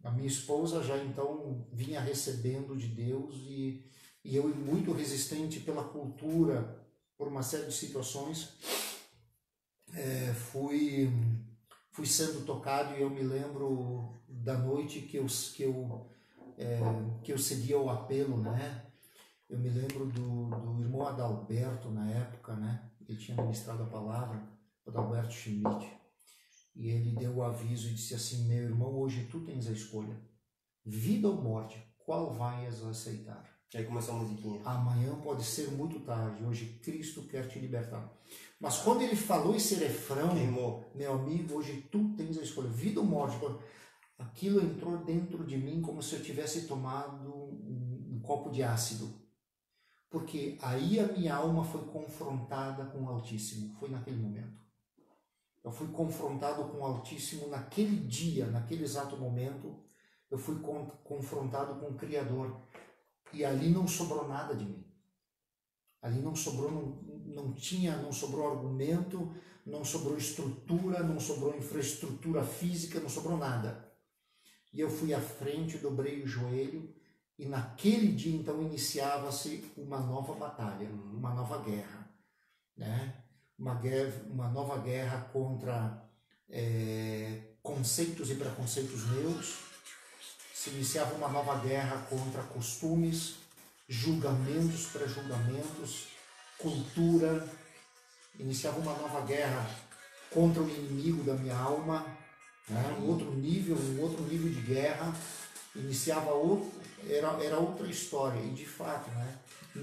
A minha esposa já então vinha recebendo de Deus, e eu, muito resistente pela cultura, por uma série de situações, fui sendo tocado. E eu me lembro da noite que eu cedi ao apelo, né? Eu me lembro do irmão Adalberto na época, né? Ele tinha ministrado a palavra, Adalberto Schmidt, e ele deu o aviso e disse assim: meu irmão, hoje tu tens a escolha, vida ou morte, qual vais aceitar? Aí começou a musiquinha. Amanhã pode ser muito tarde, hoje Cristo quer te libertar. Mas quando ele falou esse refrão, queimou. Meu amigo, hoje tu tens a escolha, vida ou morte, aquilo entrou dentro de mim como se eu tivesse tomado um copo de ácido. Porque aí a minha alma foi confrontada com o Altíssimo, foi naquele momento. Eu fui confrontado com o Altíssimo naquele dia, naquele exato momento, eu fui confrontado com o Criador. E ali não sobrou nada de mim. Ali não sobrou, não sobrou argumento, não sobrou estrutura, não sobrou infraestrutura física, não sobrou nada. E eu fui à frente, dobrei o joelho, e naquele dia então iniciava-se uma nova batalha, uma nova guerra, né? Uma nova guerra contra conceitos e preconceitos meus. Se iniciava uma nova guerra contra costumes, julgamentos, pré-julgamentos, cultura. Iniciava uma nova guerra contra o inimigo da minha alma, né? um outro nível de guerra. Iniciava era outra história, e de fato, né?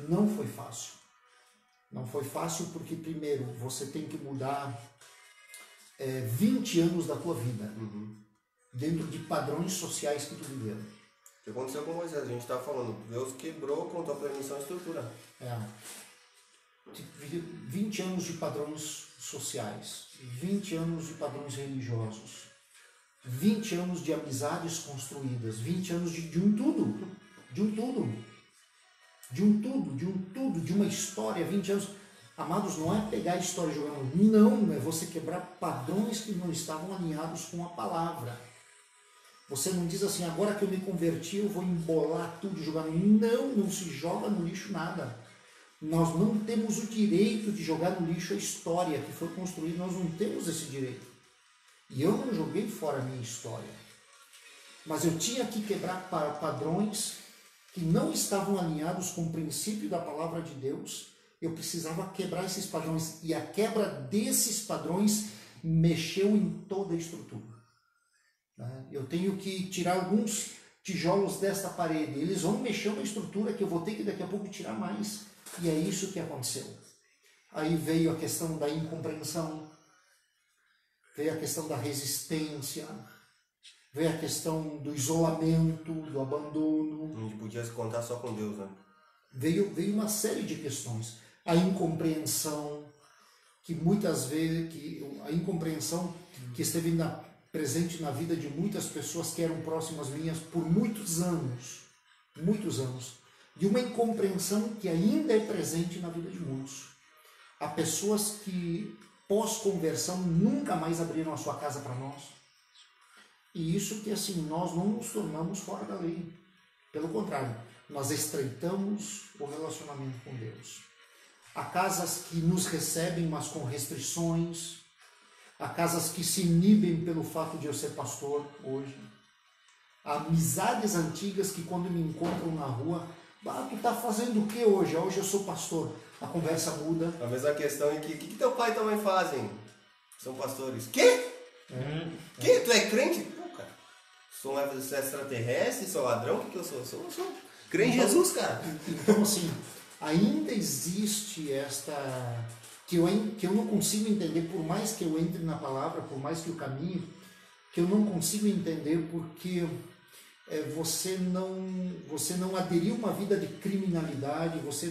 Não foi fácil. Não foi fácil porque, primeiro, você tem que mudar 20 anos da tua vida, dentro de padrões sociais que tu viveu. O que aconteceu com Moisés? A gente estava falando, Deus quebrou, contou a permissão e estrutura. 20 anos de padrões sociais, 20 anos de padrões religiosos, 20 anos de amizades construídas, 20 anos de um tudo, de uma história, 20 anos. Amados, não é pegar a história e jogar no... Não, é você quebrar padrões que não estavam alinhados com a palavra. Você não diz assim, agora que eu me converti, eu vou embolar tudo e jogar no... Não se joga no lixo nada. Nós não temos o direito de jogar no lixo a história que foi construída, nós não temos esse direito. E eu não joguei fora a minha história. Mas eu tinha que quebrar padrões que não estavam alinhados com o princípio da palavra de Deus. Eu precisava quebrar esses padrões. E a quebra desses padrões mexeu em toda a estrutura. Eu tenho que tirar alguns tijolos desta parede. Eles vão mexer na estrutura que eu vou ter que daqui a pouco tirar mais. E é isso que aconteceu. Aí veio a questão da incompreensão. Veio a questão da resistência. Veio a questão do isolamento, do abandono. A gente podia se contar só com Deus, né? Veio uma série de questões. A incompreensão, que muitas vezes, a incompreensão que esteve presente na vida de muitas pessoas que eram próximas minhas por muitos anos. De uma incompreensão que ainda é presente na vida de muitos. Há pessoas que pós-conversão, nunca mais abriram a sua casa para nós. E isso que assim, nós não nos tornamos fora da lei. Pelo contrário, nós estreitamos o relacionamento com Deus. Há casas que nos recebem, mas com restrições. Há casas que se inibem pelo fato de eu ser pastor hoje. Há amizades antigas que quando me encontram na rua, tu tá fazendo o que hoje? Hoje eu sou pastor. A conversa muda. A mesma questão é que o que teu pai e tua mãe fazem? São pastores. Quê? Que? Tu é crente? Não, cara. Sou um extraterrestre, sou ladrão, o que eu sou? Sou crente em Jesus, cara. Então, assim, ainda existe esta... Que eu não consigo entender, por mais que eu entre na palavra, por mais que eu caminhe, que eu não consigo entender porque você não aderiu a uma vida de criminalidade, você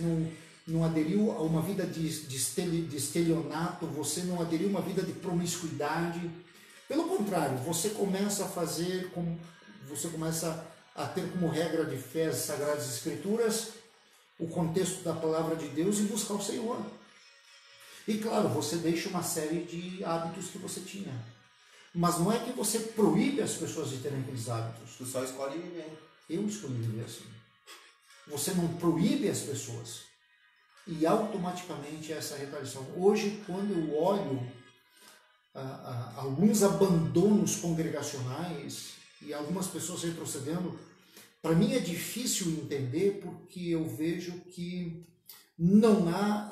não aderiu a uma vida de estelionato, você não aderiu a uma vida de promiscuidade. Pelo contrário, você começa a ter como regra de fé as Sagradas Escrituras, o contexto da palavra de Deus e buscar o Senhor. E claro, você deixa uma série de hábitos que você tinha. Mas não é que você proíbe as pessoas de terem aqueles hábitos. Tu só escolhe viver. Eu escolhi viver assim. Você não proíbe as pessoas. E automaticamente essa retaliação. Hoje, quando eu olho alguns abandonos congregacionais e algumas pessoas retrocedendo, para mim é difícil entender porque eu vejo que não há,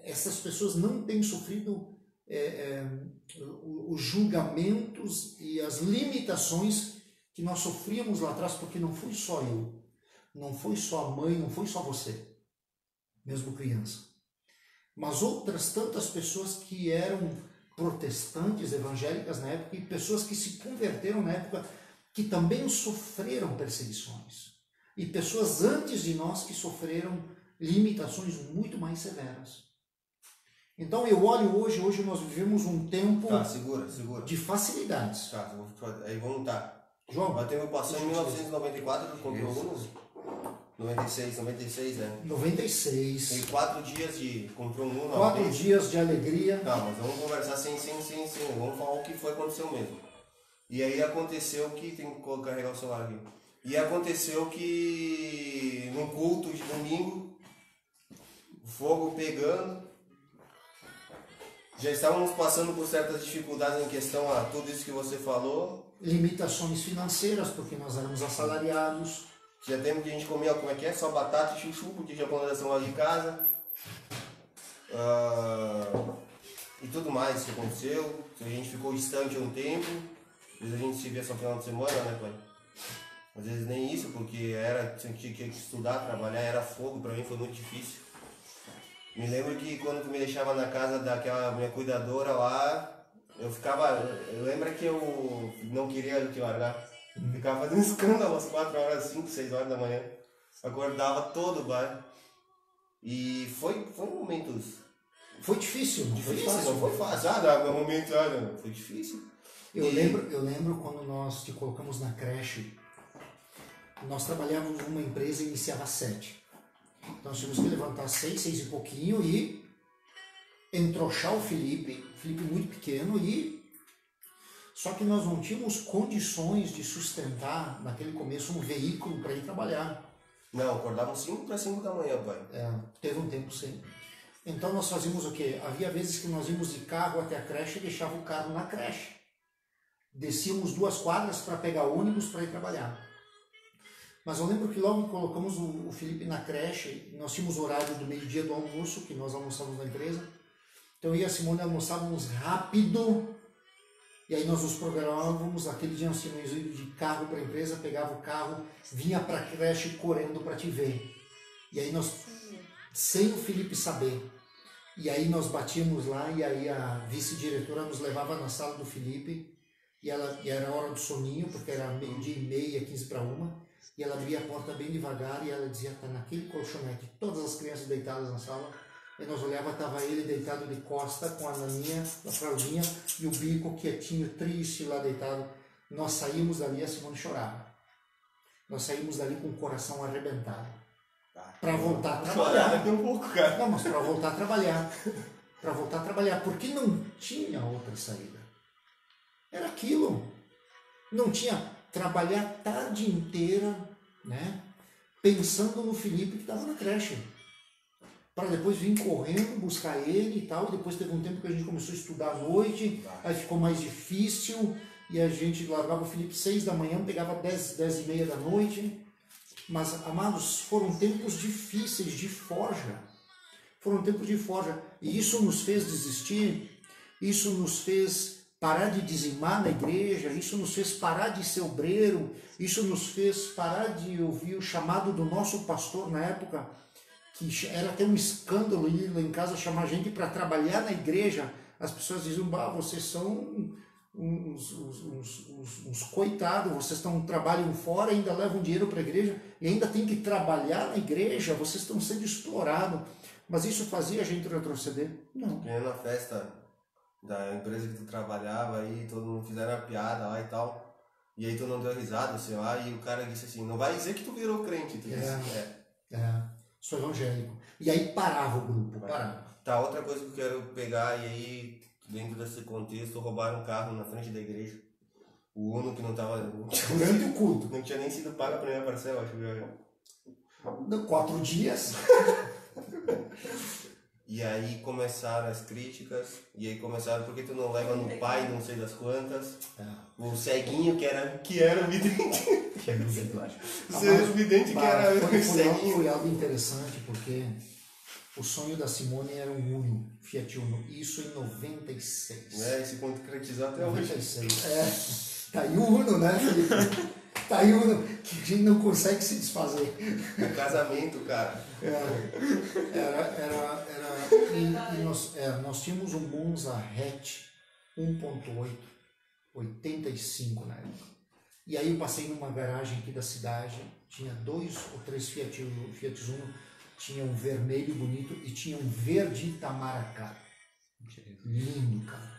essas pessoas não têm sofrido os julgamentos e as limitações que nós sofríamos lá atrás, porque não fui só eu, não foi só a mãe, não foi só você, mesmo criança, mas outras tantas pessoas que eram protestantes, evangélicas na época e pessoas que se converteram na época que também sofreram perseguições e pessoas antes de nós que sofreram limitações muito mais severas. Então eu olho hoje nós vivemos um tempo segura. de facilidades. Tá, aí vamos lutar. João, bateu meu passão em 1994, tu comprou Uno? 96, né? 96. Tem 4 dias de... Comprou um Uno. 4 dias de alegria. Tá, mas vamos conversar sem. Vamos falar o que foi aconteceu mesmo. E aí aconteceu que... Tem que carregar o celular aqui. E aconteceu que... num culto de domingo, fogo pegando, já estávamos passando por certas dificuldades em questão a tudo isso que você falou. Limitações financeiras, porque nós éramos assalariados. Já tempo que a gente comia, como é que é? Só batata e chuchu, porque tinha plantação lá de casa. E tudo mais que aconteceu. A gente ficou distante um tempo. Às vezes a gente se via só no final de semana, né, pai? Às vezes nem isso, porque tinha que estudar, trabalhar, era fogo, pra mim foi muito difícil. Me lembro que quando tu me deixava na casa daquela minha cuidadora lá, eu lembro que eu não queria te largar. Ficava fazendo escândalo às 4 horas, 5, 6 horas da manhã. Acordava todo o bairro. E foi momentos... Foi difícil, não foi fácil. Não foi fácil. Não foi difícil. Eu lembro quando nós te colocamos na creche, nós trabalhávamos numa empresa e iniciava às 7. Então nós tínhamos que levantar às 6 e pouquinho e entrochar o Felipe muito pequeno só que nós não tínhamos condições de sustentar naquele começo um veículo para ir trabalhar. Não, acordávamos 5 para 5 da manhã, pai. Teve um tempo sim. Então nós fazíamos o quê? Havia vezes que nós íamos de carro até a creche e deixava o carro na creche. Descíamos 2 quadras para pegar ônibus para ir trabalhar. Mas eu lembro que logo colocamos o Felipe na creche, nós tínhamos o horário do meio-dia do almoço, que nós almoçávamos na empresa. Então eu e a Simone almoçávamos rápido, e aí nós nos programávamos, aquele dia nós tínhamos ido de carro para a empresa, pegava o carro, vinha para a creche correndo para te ver. E aí nós, sem o Felipe saber, e aí nós batíamos lá, e aí a vice-diretora nos levava na sala do Felipe, e era hora do soninho, porque era 12:30, 15 para 1. E ela abria a porta bem devagar e ela dizia, está naquele colchonete, todas as crianças deitadas na sala. E nós olhávamos, estava ele deitado de costa, com a naninha, a fraldinha e o bico quietinho, triste lá deitado. Nós saímos dali, a Simone chorava. Nós saímos dali com o coração arrebentado. Para voltar a trabalhar. Daqui um pouco, cara. Não, mas para voltar a trabalhar. para voltar a trabalhar, porque não tinha outra saída. Era aquilo. Não tinha trabalhar a tarde inteira, né, pensando no Felipe que estava na creche, para depois vir correndo buscar ele e tal. Depois teve um tempo que a gente começou a estudar à noite, aí ficou mais difícil, e a gente largava o Felipe 6 da manhã, pegava 10 e meia da noite. Mas, amados, foram tempos difíceis de forja. Foram tempos de forja. E isso nos fez desistir, isso nos fez parar de dizimar na igreja, isso nos fez parar de ser obreiro, isso nos fez parar de ouvir o chamado do nosso pastor na época, que era até um escândalo ir lá em casa chamar gente para trabalhar na igreja. As pessoas diziam, bah, vocês são uns coitados, vocês trabalham fora, ainda levam dinheiro para a igreja e ainda tem que trabalhar na igreja, vocês estão sendo explorados. Mas isso fazia a gente retroceder? Não. Na festa da empresa que tu trabalhava aí, todo mundo fizeram a piada lá e tal, e aí tu não deu risada, sei lá, e o cara disse assim, não vai dizer que tu virou crente, tu disse. Sou evangélico. E aí parava o grupo, parava. Tá, outra coisa que eu quero pegar, e aí, dentro desse contexto, roubaram um carro na frente da igreja. O Uno que não tava... Durante o culto. Não tinha nem sido pago a primeira parcela, acho que... 4 dias. E aí começaram as críticas, e aí começaram, por que tu não leva no pai, não sei das quantas? O ceguinho que era o vidente. Que é vidente, O vidente que era o ceguinho. Foi algo interessante, porque o sonho da Simone era um Uno, Fiat Uno, isso em 96. E se concretizou até hoje. 96, tá aí o Uno, né, Felipe? Tá aí o Uno, que a gente não consegue se desfazer. Um casamento, cara. Nós tínhamos um Monza hatch 1.8, 85 na época. E aí eu passei numa garagem aqui da cidade, tinha 2 ou 3 Fiat Uno, tinha um vermelho bonito e tinha um verde Itamaracá. Lindo, cara.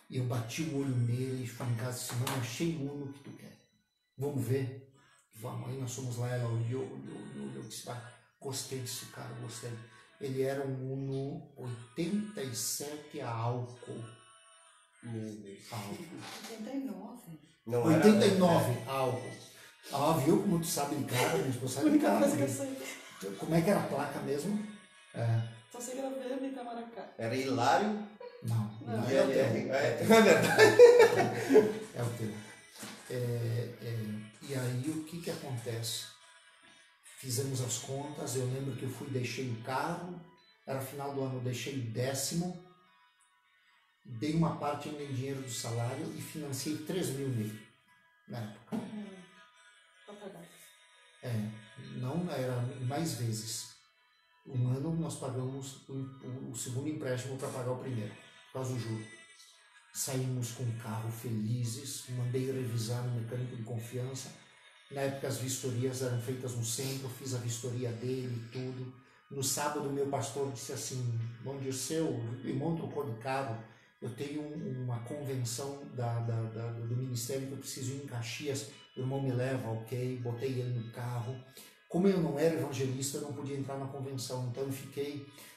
E eu bati o olho nele e fui em casa e disse, não, achei o Uno que tu quer. Vamos ver? Vamos. Aí nós fomos lá, ela olhou, disse, gostei desse cara, gostei. Ele era um Uno 87 a álcool. Meu Deus. 89. Não 89 álcool. Viu como tu sabe de carro? Minha esposa sabe de carro. Como é que era a placa mesmo? Só sei que era verde e Itamaracá. Era Hilário? Não. É verdade. É o teu. E aí o que acontece? Fizemos as contas, eu lembro que eu deixei o carro, era final do ano, eu deixei o 10º, dei uma parte ainda em dinheiro do salário e financiei 3 mil nele, na época. Não, era mais vezes. Um ano nós pagamos o segundo empréstimo para pagar o primeiro, por causa do juro. Saímos com o carro felizes, mandei revisar no mecânico de confiança. Na época as vistorias eram feitas no centro, fiz a vistoria dele e tudo. No sábado meu pastor disse assim, bom dia, o irmão trocou de carro, eu tenho uma convenção do ministério que eu preciso ir em Caxias, o irmão me leva, ok, botei ele no carro. Como eu não era evangelista, eu não podia entrar na convenção, então eu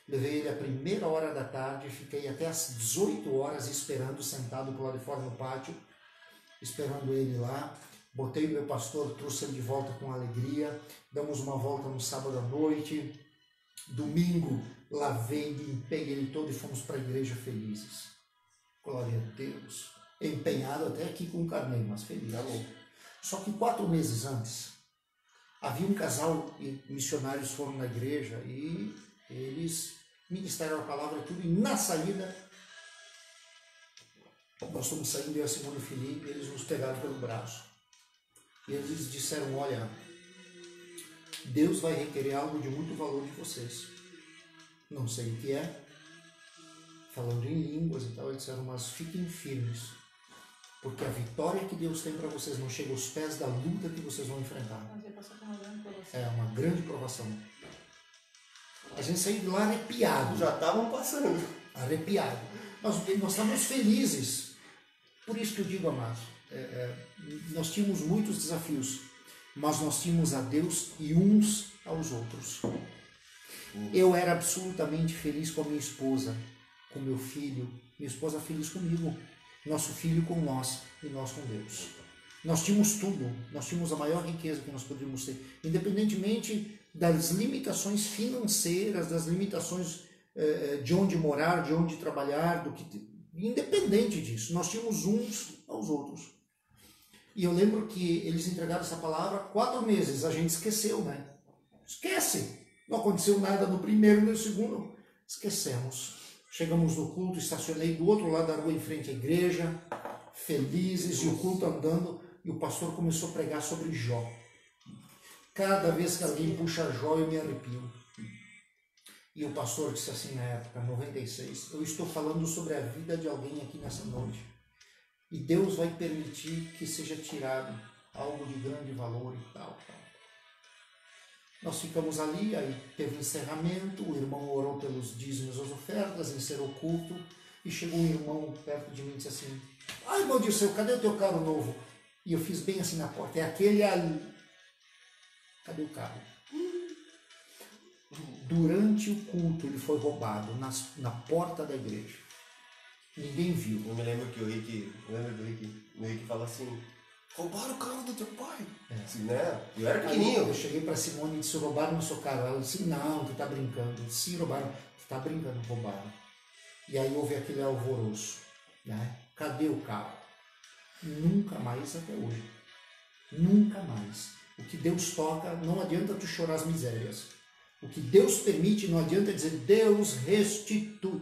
levei ele à 1h da tarde, fiquei até às 18 horas esperando, sentado por lá de fora no pátio, esperando ele lá. Botei o meu pastor, trouxe ele de volta com alegria, damos uma volta no sábado à noite, domingo lavei, limpei ele todo e fomos para a igreja felizes. Glória a Deus. Empenhado até aqui com o carneiro, mas feliz. Só que 4 meses antes, havia um casal e missionários foram na igreja e eles ministraram a palavra e tudo, e na saída, nós estamos saindo, eu e a Simone e o Felipe, eles nos pegaram pelo braço. E eles disseram, olha, Deus vai requerer algo de muito valor de vocês. Não sei o que é, falando em línguas e tal, eles disseram, mas fiquem firmes, porque a vitória que Deus tem para vocês não chega aos pés da luta que vocês vão enfrentar. É uma grande provação. A gente saiu de lá arrepiado. Já estavam passando. Arrepiado. Nós estávamos felizes. Por isso que eu digo, amados, nós tínhamos muitos desafios, mas nós tínhamos a Deus e uns aos outros. Eu era absolutamente feliz com a minha esposa. com meu filho, minha esposa feliz comigo, nosso filho com nós e nós com Deus. Nós tínhamos tudo, nós tínhamos a maior riqueza que nós poderíamos ter, independentemente das limitações financeiras, das limitações de onde morar, de onde trabalhar, independente disso, nós tínhamos uns aos outros. E eu lembro que eles entregaram essa palavra 4 meses, a gente esqueceu, né? Esquece! Não aconteceu nada no primeiro e no segundo, esquecemos. Chegamos no culto, estacionei do outro lado da rua em frente à igreja, felizes, e o culto andando, e o pastor começou a pregar sobre Jó. Cada vez que alguém puxa Jó, eu me arrepio. E o pastor disse assim na época, 96, eu estou falando sobre a vida de alguém aqui nessa noite. E Deus vai permitir que seja tirado algo de grande valor e tal. Nós ficamos ali, aí teve um encerramento, o irmão orou pelos dízimos e as ofertas, encerrou o culto, e chegou um irmão perto de mim e disse assim, ai meu Deus do céu, cadê o teu carro novo? E eu fiz bem assim na porta, é aquele ali. Cadê o carro? Durante o culto ele foi roubado na porta da igreja. Ninguém viu. Eu me lembro que o Rick fala assim, roubaram o carro do teu pai. Assim, né? Eu era pequenininho. Eu cheguei para Simone e disse, roubaram o seu carro. Ela disse, não, tu tá brincando. Eu disse, sim, roubaram. Tu tá brincando, roubaram. E aí houve aquele alvoroço. Né? Cadê o carro? Nunca mais até hoje. Nunca mais. O que Deus toca, não adianta tu chorar as misérias. O que Deus permite, não adianta dizer, Deus restitui.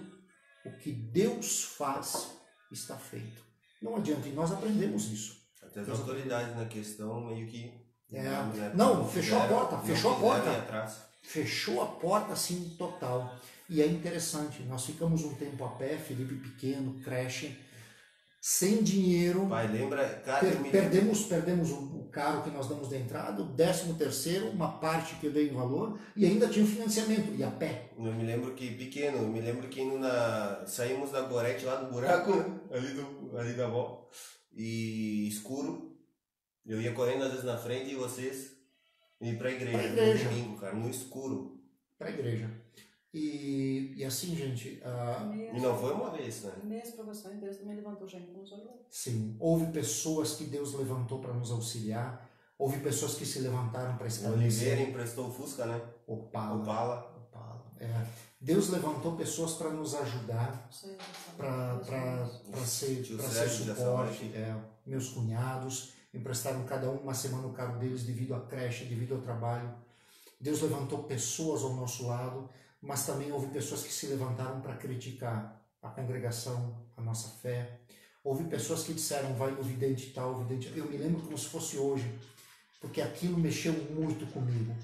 O que Deus faz, está feito. Não adianta, e nós aprendemos isso. Até as autoridades na questão meio que... Não, fechou a porta, fechou a porta. Atrás. Fechou a porta assim total. E é interessante, nós ficamos um tempo a pé, Felipe pequeno, creche, sem dinheiro. Pai, lembra? Cara, perdemos o carro que nós damos da entrada, o 13º, uma parte que eu dei em valor, e ainda tinha o financiamento, e a pé. Eu me lembro que pequeno, saímos da Gorete lá do buraco, ali da avó, e escuro. Eu ia correndo às vezes na frente e vocês iam pra igreja. No domingo, cara, no escuro. Pra igreja. E assim, gente... E não foi uma vez, né? Mesmo provações, Deus também levantou gente que nos olhou. Sim, houve pessoas que Deus levantou para nos auxiliar, houve pessoas que se levantaram para estabelecer... O Oliveira emprestou o Fusca, né? Opala. Deus levantou pessoas para nos ajudar, para ser suporte. Meus cunhados emprestaram cada um uma semana o carro deles devido à creche, devido ao trabalho. Deus levantou pessoas ao nosso lado, mas também houve pessoas que se levantaram para criticar a congregação, a nossa fé. Houve pessoas que disseram, vai no vidente tal, vidente... Eu me lembro como se fosse hoje, porque aquilo mexeu muito comigo.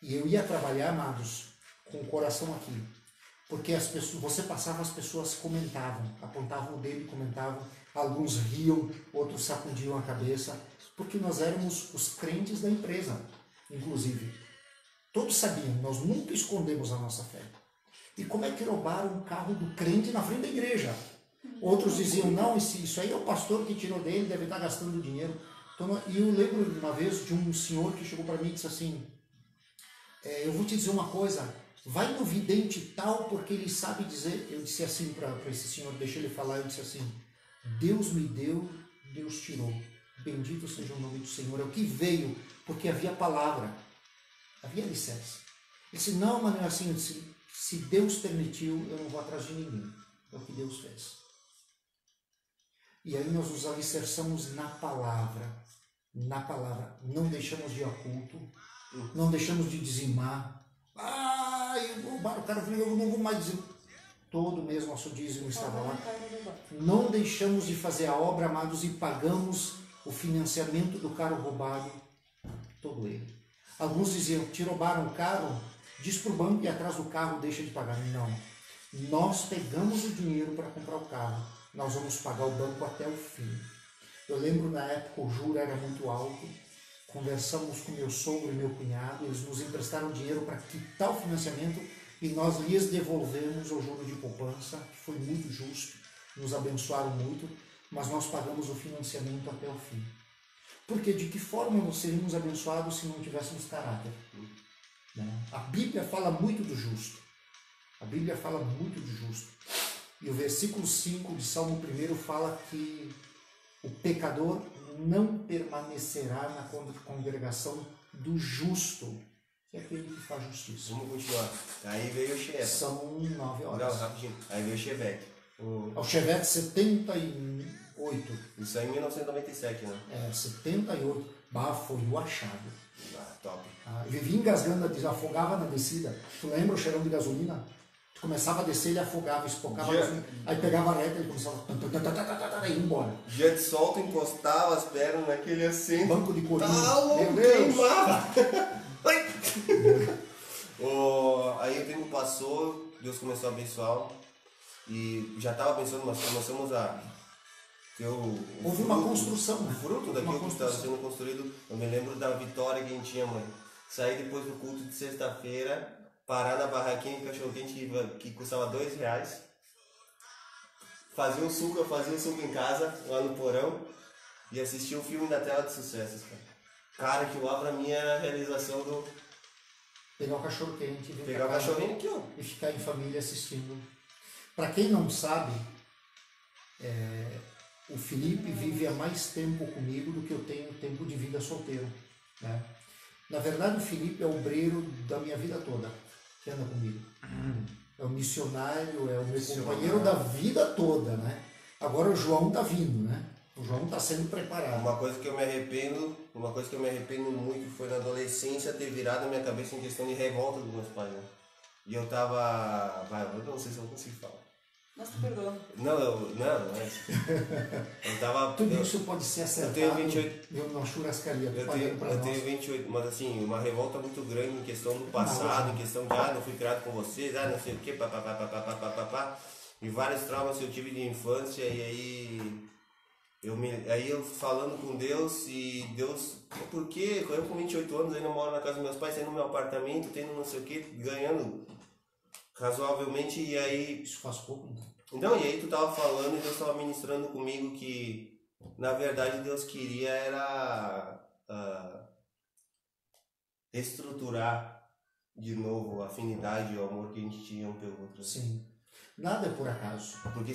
E eu ia trabalhar, amados, com o coração aqui. Porque as pessoas, você passava, as pessoas comentavam, apontavam o dedo e comentavam. Alguns riam, outros sacudiam a cabeça, porque nós éramos os crentes da empresa, inclusive. Todos sabiam, nós nunca escondemos a nossa fé. E como é que roubaram o carro do crente na frente da igreja? Outros diziam, não, isso aí é o pastor que tirou dele, deve estar gastando dinheiro. Então, e eu lembro de uma vez de um senhor que chegou para mim e disse assim, eu vou te dizer uma coisa, vai no vidente tal, porque ele sabe dizer. Eu disse assim para esse senhor, deixa ele falar, eu disse assim, Deus me deu, Deus tirou. Bendito seja o nome do Senhor. É o que veio, porque havia palavra. Havia licença. Ele disse, não, mas não é assim. Eu disse, se Deus permitiu, eu não vou atrás de ninguém. É o que Deus fez. E aí nós nos alicerçamos na palavra. Na palavra. Não deixamos de ir a culto. Não deixamos de dizimar. O cara falou, eu não vou mais dizimar. Todo mês nosso dízimo estava lá. Não deixamos de fazer a obra, amados, e pagamos o financiamento do carro roubado. Todo ele. Alguns diziam, te roubaram o carro, diz para o banco e atrás do carro deixa de pagar. Não. Nós pegamos o dinheiro para comprar o carro. Nós vamos pagar o banco até o fim. Eu lembro na época o juro era muito alto. Conversamos com meu sogro e meu cunhado. Eles nos emprestaram dinheiro para quitar o financiamento e nós lhes devolvemos o juro de poupança, que foi muito justo. Nos abençoaram muito, mas nós pagamos o financiamento até o fim. Porque de que forma nós seríamos abençoados se não tivéssemos caráter? A Bíblia fala muito do justo. A Bíblia fala muito do justo. E o versículo 5 de Salmo 1 fala que o pecador não permanecerá na congregação do justo, que é aquele que faz justiça. Vamos continuar. Aí veio o Chevette. São 9 horas. Não, rapidinho. Aí veio o Chevette. O Chevette 78. Isso aí em 1997, né? 78. Bah, foi o achado. Ah, top. Ele vivia engasgando, afogava na descida. Tu lembra o cheirão de gasolina? Tu começava a descer, ele afogava, espocava. Aí pegava a reta e começava a ir embora. Dia de sol, tu encostava as pernas naquele assim. Banco de corinho. Meu Deus! Aí o tempo passou, Deus começou a abençoar. E já estava abençoando, mas começamos a ter houve uma construção, né? O fruto daquilo que estava sendo construído. Eu me lembro da vitória que a gente tinha, mãe. Sair depois do culto de sexta-feira, parar na barraquinha de cachorro-quente que custava R$2, fazer um suco, eu fazia um suco em casa, lá no porão, e assistir um filme na tela de sucessos, cara. Cara, aquilo lá pra mim era a realização do... Pegar o cachorro-quente, pegar o cachorrinho aqui, ó. E ficar em família assistindo. Para quem não sabe, o Felipe vive há mais tempo comigo do que eu tenho tempo de vida solteiro, né? Na verdade, o Felipe é o obreiro da minha vida toda, que anda comigo. É o missionário, é o meu companheiro da vida toda, né? Agora o João tá vindo, né? O João tá sendo preparado. Uma coisa que eu me arrependo muito foi na adolescência ter virado a minha cabeça em questão de revolta dos meus pais, né? E eu tava... eu não sei se eu consigo falar. Mas tu perdoa. Não é isso. Eu tava... Tudo isso pode ser acertado. Eu tenho 28... numa churrascaria. Eu tenho 28, mas assim, uma revolta muito grande em questão do passado, em questão de, não fui criado com vocês, não sei o que, papapá. E vários traumas que eu tive de infância, e aí eu falando com Deus, e Deus, por quê? Eu com 28 anos ainda moro na casa dos meus pais, tendo meu apartamento, tendo não sei o que, ganhando razoavelmente, e aí... Isso faz pouco, né? Não, e aí tu tava falando e Deus tava ministrando comigo que, na verdade, Deus queria era reestruturar de novo a afinidade e o amor que a gente tinha um pelo outro. Sim. Nada é por acaso. Porque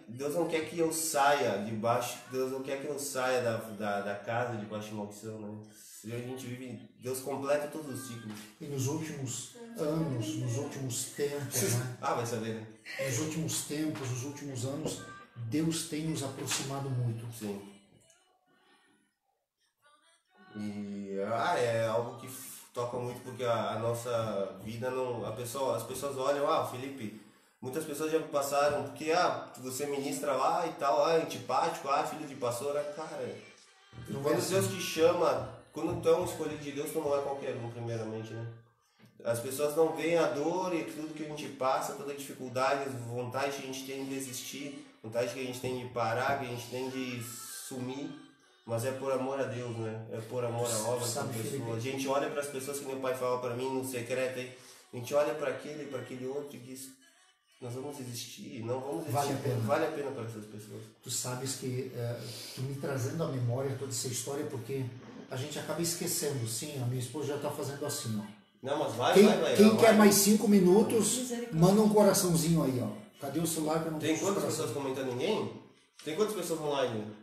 Deus não quer que eu saia debaixo, Deus não quer que eu saia da casa debaixo de maldição, né? A gente vive, Deus completa todos os ciclos. E nos últimos anos, nos últimos tempos, né? Vai saber, né? Nos últimos tempos, nos últimos anos, Deus tem nos aproximado muito. Sim. E é algo que toca muito porque a nossa vida não... As pessoas olham, Felipe, muitas pessoas já passaram, porque você ministra lá e tal, antipático, filho de pastor, cara. Quando Deus te chama, quando tu é um escolhido de Deus, tu não é qualquer um, primeiramente, né? As pessoas não veem a dor e tudo que a gente passa, toda a dificuldade, vontade que a gente tem de desistir, vontade que a gente tem de parar, que a gente tem de sumir, mas é por amor a Deus, né? É por amor à obra da pessoa. A gente olha para as pessoas que meu pai fala para mim no secreto aí, a gente olha para aquele outro e diz, nós vamos existir, não vamos existir, vale a pena para essas pessoas. Tu sabes que tu me trazendo à memória toda essa história, porque a gente acaba esquecendo. Sim, a minha esposa já está fazendo assim, ó. Não, mas vai. Quem quer mais 5 minutos, manda um coraçãozinho aí, ó. Cadê o celular que eu não Tem quantas pessoas comentando? Ninguém? Tem quantas pessoas online?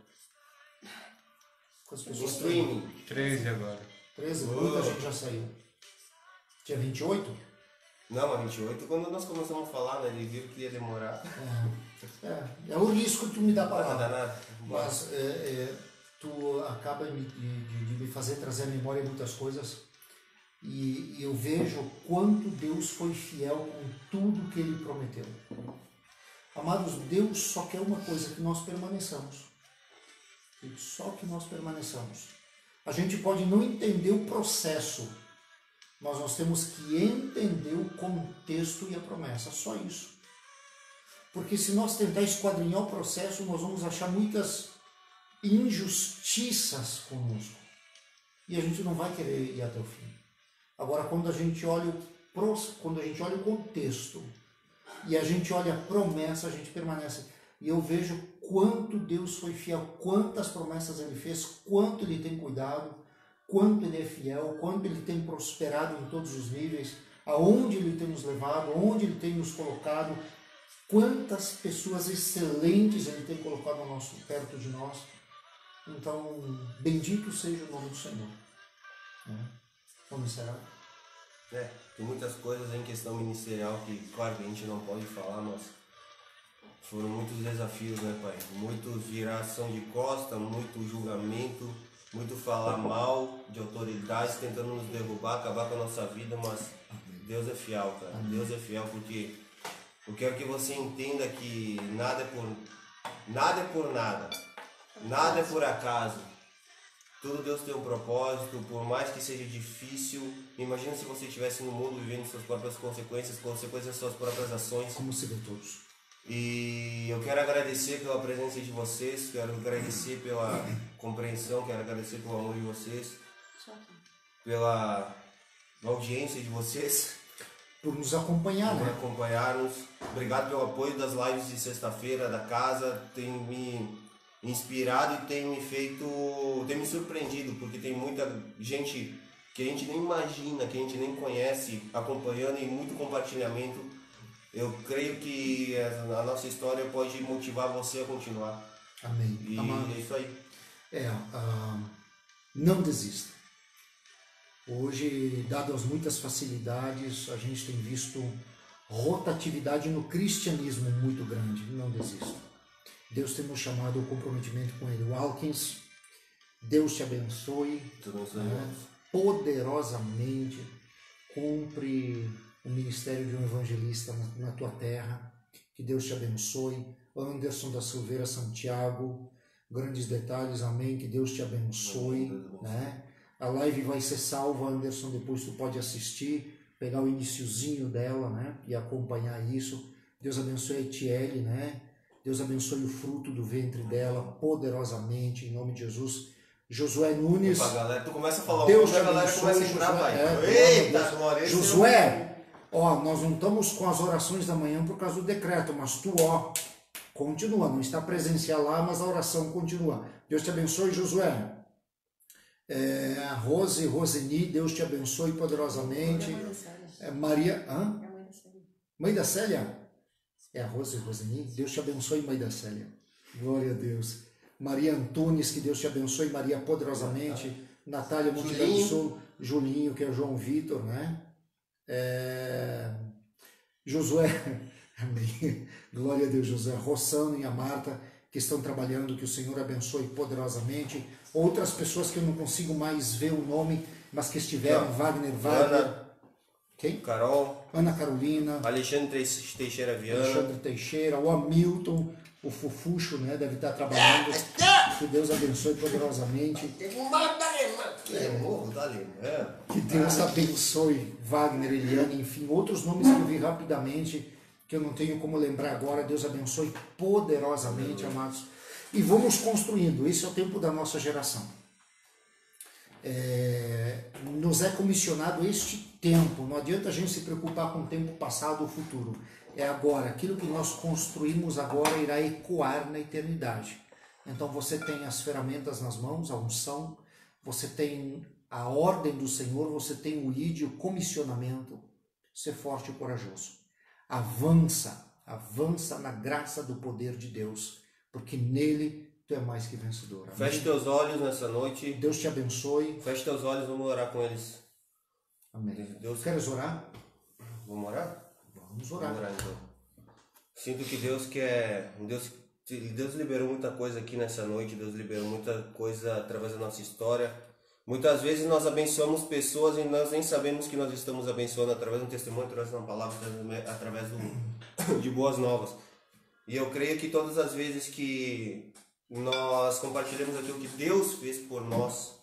Quantas pessoas? Streaming. 13 agora. 13? Muita gente já saiu. Dia 28? Não, mas 28 quando nós começamos a falar, né? Ele viu que ia demorar. É o risco que tu me dá para Não lá. dá nada. Mas tu acaba de me fazer trazer à memória muitas coisas. E eu vejo quanto Deus foi fiel com tudo que Ele prometeu. Amados, Deus só quer uma coisa, que nós permaneçamos. Só que nós permaneçamos. A gente pode não entender o processo, mas nós temos que entender o contexto e a promessa, só isso. Porque se nós tentar esquadrinhar o processo, nós vamos achar muitas injustiças conosco. E a gente não vai querer ir até o fim. Agora, quando a gente olha o contexto e a gente olha a promessa, a gente permanece. E eu vejo quanto Deus foi fiel, quantas promessas Ele fez, quanto Ele tem cuidado, quanto Ele é fiel, quanto Ele tem prosperado em todos os níveis, aonde Ele tem nos levado, aonde Ele tem nos colocado, quantas pessoas excelentes Ele tem colocado perto de nós. Então, bendito seja o nome do Senhor. Vamos encerrar? Tem muitas coisas em questão ministerial que, claro, que a gente não pode falar, mas foram muitos desafios, né, Pai? Muito viração de costa, muito julgamento, muito falar mal de autoridades, tentando nos derrubar, acabar com a nossa vida, mas Deus é fiel, cara. Deus é fiel, porque eu quero que você entenda que nada é por nada, nada é por acaso. Tudo Deus tem um propósito, por mais que seja difícil. Imagina se você estivesse no mundo vivendo suas próprias consequências das suas próprias ações. Como se vê todos. E eu quero agradecer pela presença de vocês, quero agradecer pela compreensão, quero agradecer pelo amor de vocês, pela audiência de vocês. Por nos acompanhar, por né? acompanhar-nos. Obrigado pelo apoio das lives de sexta-feira da casa. Tem me inspirado e tem me surpreendido, porque tem muita gente que a gente nem imagina, que a gente nem conhece, acompanhando e muito compartilhamento. Eu creio que a nossa história pode motivar você a continuar. Amém. E Amado, é isso aí. Não desista. Hoje, dadas muitas facilidades, a gente tem visto rotatividade no cristianismo muito grande. Não desista. Deus tem nos chamado ao comprometimento com Ele. Walkins, Deus te abençoe, poderosamente. Cumpre o ministério de um evangelista na tua terra. Que Deus te abençoe. Anderson da Silveira Santiago, grandes detalhes, amém. Que Deus te abençoe. Né? A live vai ser salva, Anderson, depois tu pode assistir, pegar o iniciozinho dela, né? E acompanhar isso. Deus abençoe a Etiele, né? Deus abençoe o fruto do ventre dela poderosamente, em nome de Jesus. Josué Nunes. Opa, galera, tu começa a falar Deus te a galera abençoe, começa a entrar, vai. Eita, glória. Josué, nós não estamos com as orações da manhã por causa do decreto, mas tu, continua. Não está presencial lá, mas a oração continua. Deus te abençoe, Josué. Roseni, Deus te abençoe poderosamente. Maria, mãe da Célia? É a Roseni, Deus te abençoe, mãe da Célia. Glória a Deus. Maria Antunes, que Deus te abençoe, Maria poderosamente. Natália Multidão do Sul, Julinho, que é o João Vitor, né? Josué, amém. Glória a Deus, Josué. Rossano e a Marta, que estão trabalhando, que o Senhor abençoe poderosamente. Outras pessoas que eu não consigo mais ver o nome, mas que estiveram, Wagner. Quem? Carol. Ana Carolina. Alexandre Teixeira Viana. O Hamilton, o Fufuxo, né? Deve estar trabalhando. Que Deus abençoe poderosamente. Que Deus abençoe Wagner, Eliane, enfim, outros nomes que eu vi rapidamente, que eu não tenho como lembrar agora. Deus abençoe poderosamente, amados. E vamos construindo. Esse é o tempo da nossa geração. Nos é comissionado este tempo. Não adianta a gente se preocupar com o tempo passado ou futuro. É agora. Aquilo que nós construímos agora irá ecoar na eternidade. Então você tem as ferramentas nas mãos, a unção, você tem a ordem do Senhor, você tem o ID, o comissionamento. Ser forte e corajoso. Avança na graça do poder de Deus, porque nele tu é mais que vencedor. Amém? Feche teus olhos nessa noite. Deus te abençoe. Feche teus olhos, vamos orar com eles. Amém. Deus... Queres orar? Vamos orar? Vamos orar. Vamos orar então. Sinto que Deus liberou muita coisa aqui nessa noite. Deus liberou muita coisa através da nossa história. Muitas vezes nós abençoamos pessoas e nós nem sabemos que nós estamos abençoando através do testemunho, através de uma palavra, através de boas novas. E eu creio que todas as vezes que nós compartilhamos aquilo que Deus fez por nós,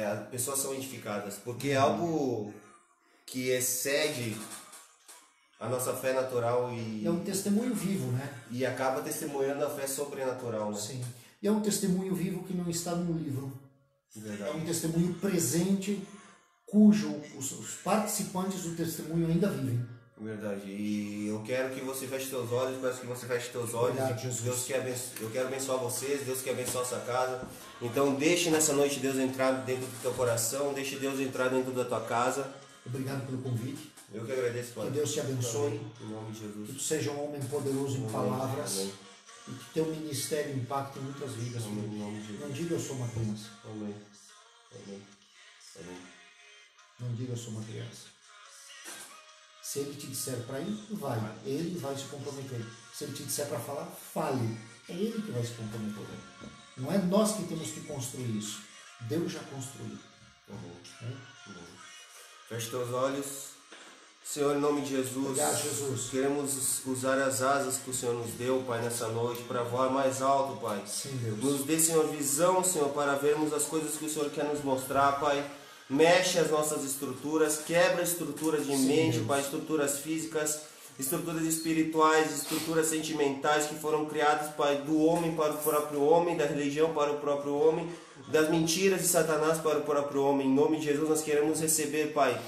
as pessoas são edificadas, porque é algo que excede a nossa fé natural e... É um testemunho vivo, né? E acaba testemunhando a fé sobrenatural, né? Sim. E é um testemunho vivo que não está no livro. Verdade. É um testemunho presente, cujo os participantes do testemunho ainda vivem. Verdade. E eu quero que você feche seus olhos, peço que você feche seus olhos. Verdade, Jesus. Eu quero abençoar vocês, Deus quer abençoar a sua casa. Então deixe nessa noite Deus entrar dentro do teu coração, deixe Deus entrar dentro da tua casa. Obrigado pelo convite. Eu que agradeço, Pai. Que Deus te abençoe. Em nome de Que Jesus. tu seja um homem poderoso em palavras. Amém. E que teu ministério impacte muitas vidas. Amém. Em nome de Jesus. Não diga eu sou uma criança. Amém. Amém. Amém. Não diga eu sou uma criança. Se ele te disser para ir, vai. Ele vai se comprometer. Se ele te disser para falar, fale. É ele que vai se comprometer. Não é nós que temos que construir isso. Deus já construiu. Amém. Feche teus olhos. Senhor, em nome de Jesus, Obrigado, Jesus. Queremos usar as asas que o Senhor nos deu, Pai, nessa noite, para voar mais alto, Pai. Sim, Deus. Nos dê, Senhor, visão, Senhor, para vermos as coisas que o Senhor quer nos mostrar, Pai. Mexe as nossas estruturas, quebra estruturas de mente, Deus. Pai, estruturas físicas, estruturas espirituais, estruturas sentimentais que foram criadas, Pai, do homem para o próprio homem, da religião para o próprio homem, das mentiras de Satanás para o próprio homem. Em nome de Jesus, nós queremos receber, Pai,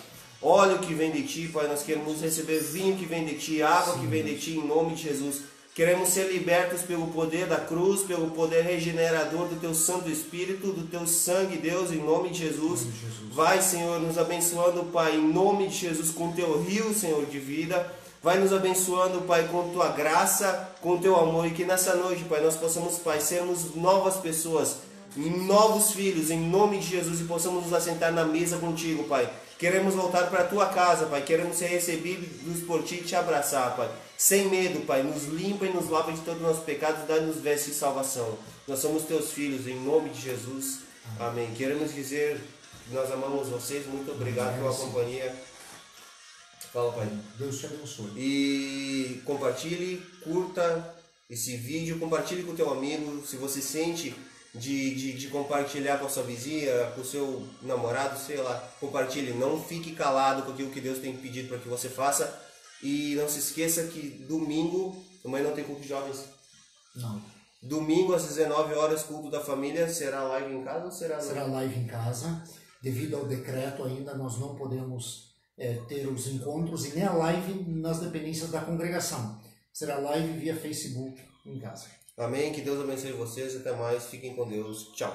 óleo que vem de Ti, Pai. Nós queremos receber vinho que vem de Ti, água que vem de Ti, em nome de Jesus. Queremos ser libertos pelo poder da cruz, pelo poder regenerador do Teu Santo Espírito, do Teu sangue, Deus, em nome de Jesus. Vai, Senhor, nos abençoando, Pai, em nome de Jesus, com Teu rio, Senhor, de vida. Vai nos abençoando, Pai, com Tua graça, com Teu amor. E que nessa noite, Pai, nós possamos, Pai, sermos novas pessoas, novos filhos, em nome de Jesus, e possamos nos assentar na mesa contigo, Pai. Queremos voltar para a Tua casa, Pai. Queremos ser recebidos por Ti e Te abraçar, Pai. Sem medo, Pai. Nos limpa e nos lava de todos os nossos pecados. Dá-nos vestes de salvação. Nós somos Teus filhos, em nome de Jesus. Amém. Queremos dizer que nós amamos vocês. Muito obrigado pela companhia. Fala, Pai. Deus te abençoe. E compartilhe, curta esse vídeo. Compartilhe com o teu amigo. Se você sente de compartilhar com a sua vizinha, com o seu namorado, sei lá, compartilhe, não fique calado com aquilo que Deus tem pedido para que você faça. E não se esqueça que domingo, amanhã não tem culto de jovens? Não. Domingo às 19 horas, culto da família, será live em casa ou será live? Será live em casa. Devido ao decreto ainda nós não podemos ter os encontros e nem a live nas dependências da congregação. Será live via Facebook em casa. Amém, que Deus abençoe vocês, até mais, fiquem com Deus, tchau.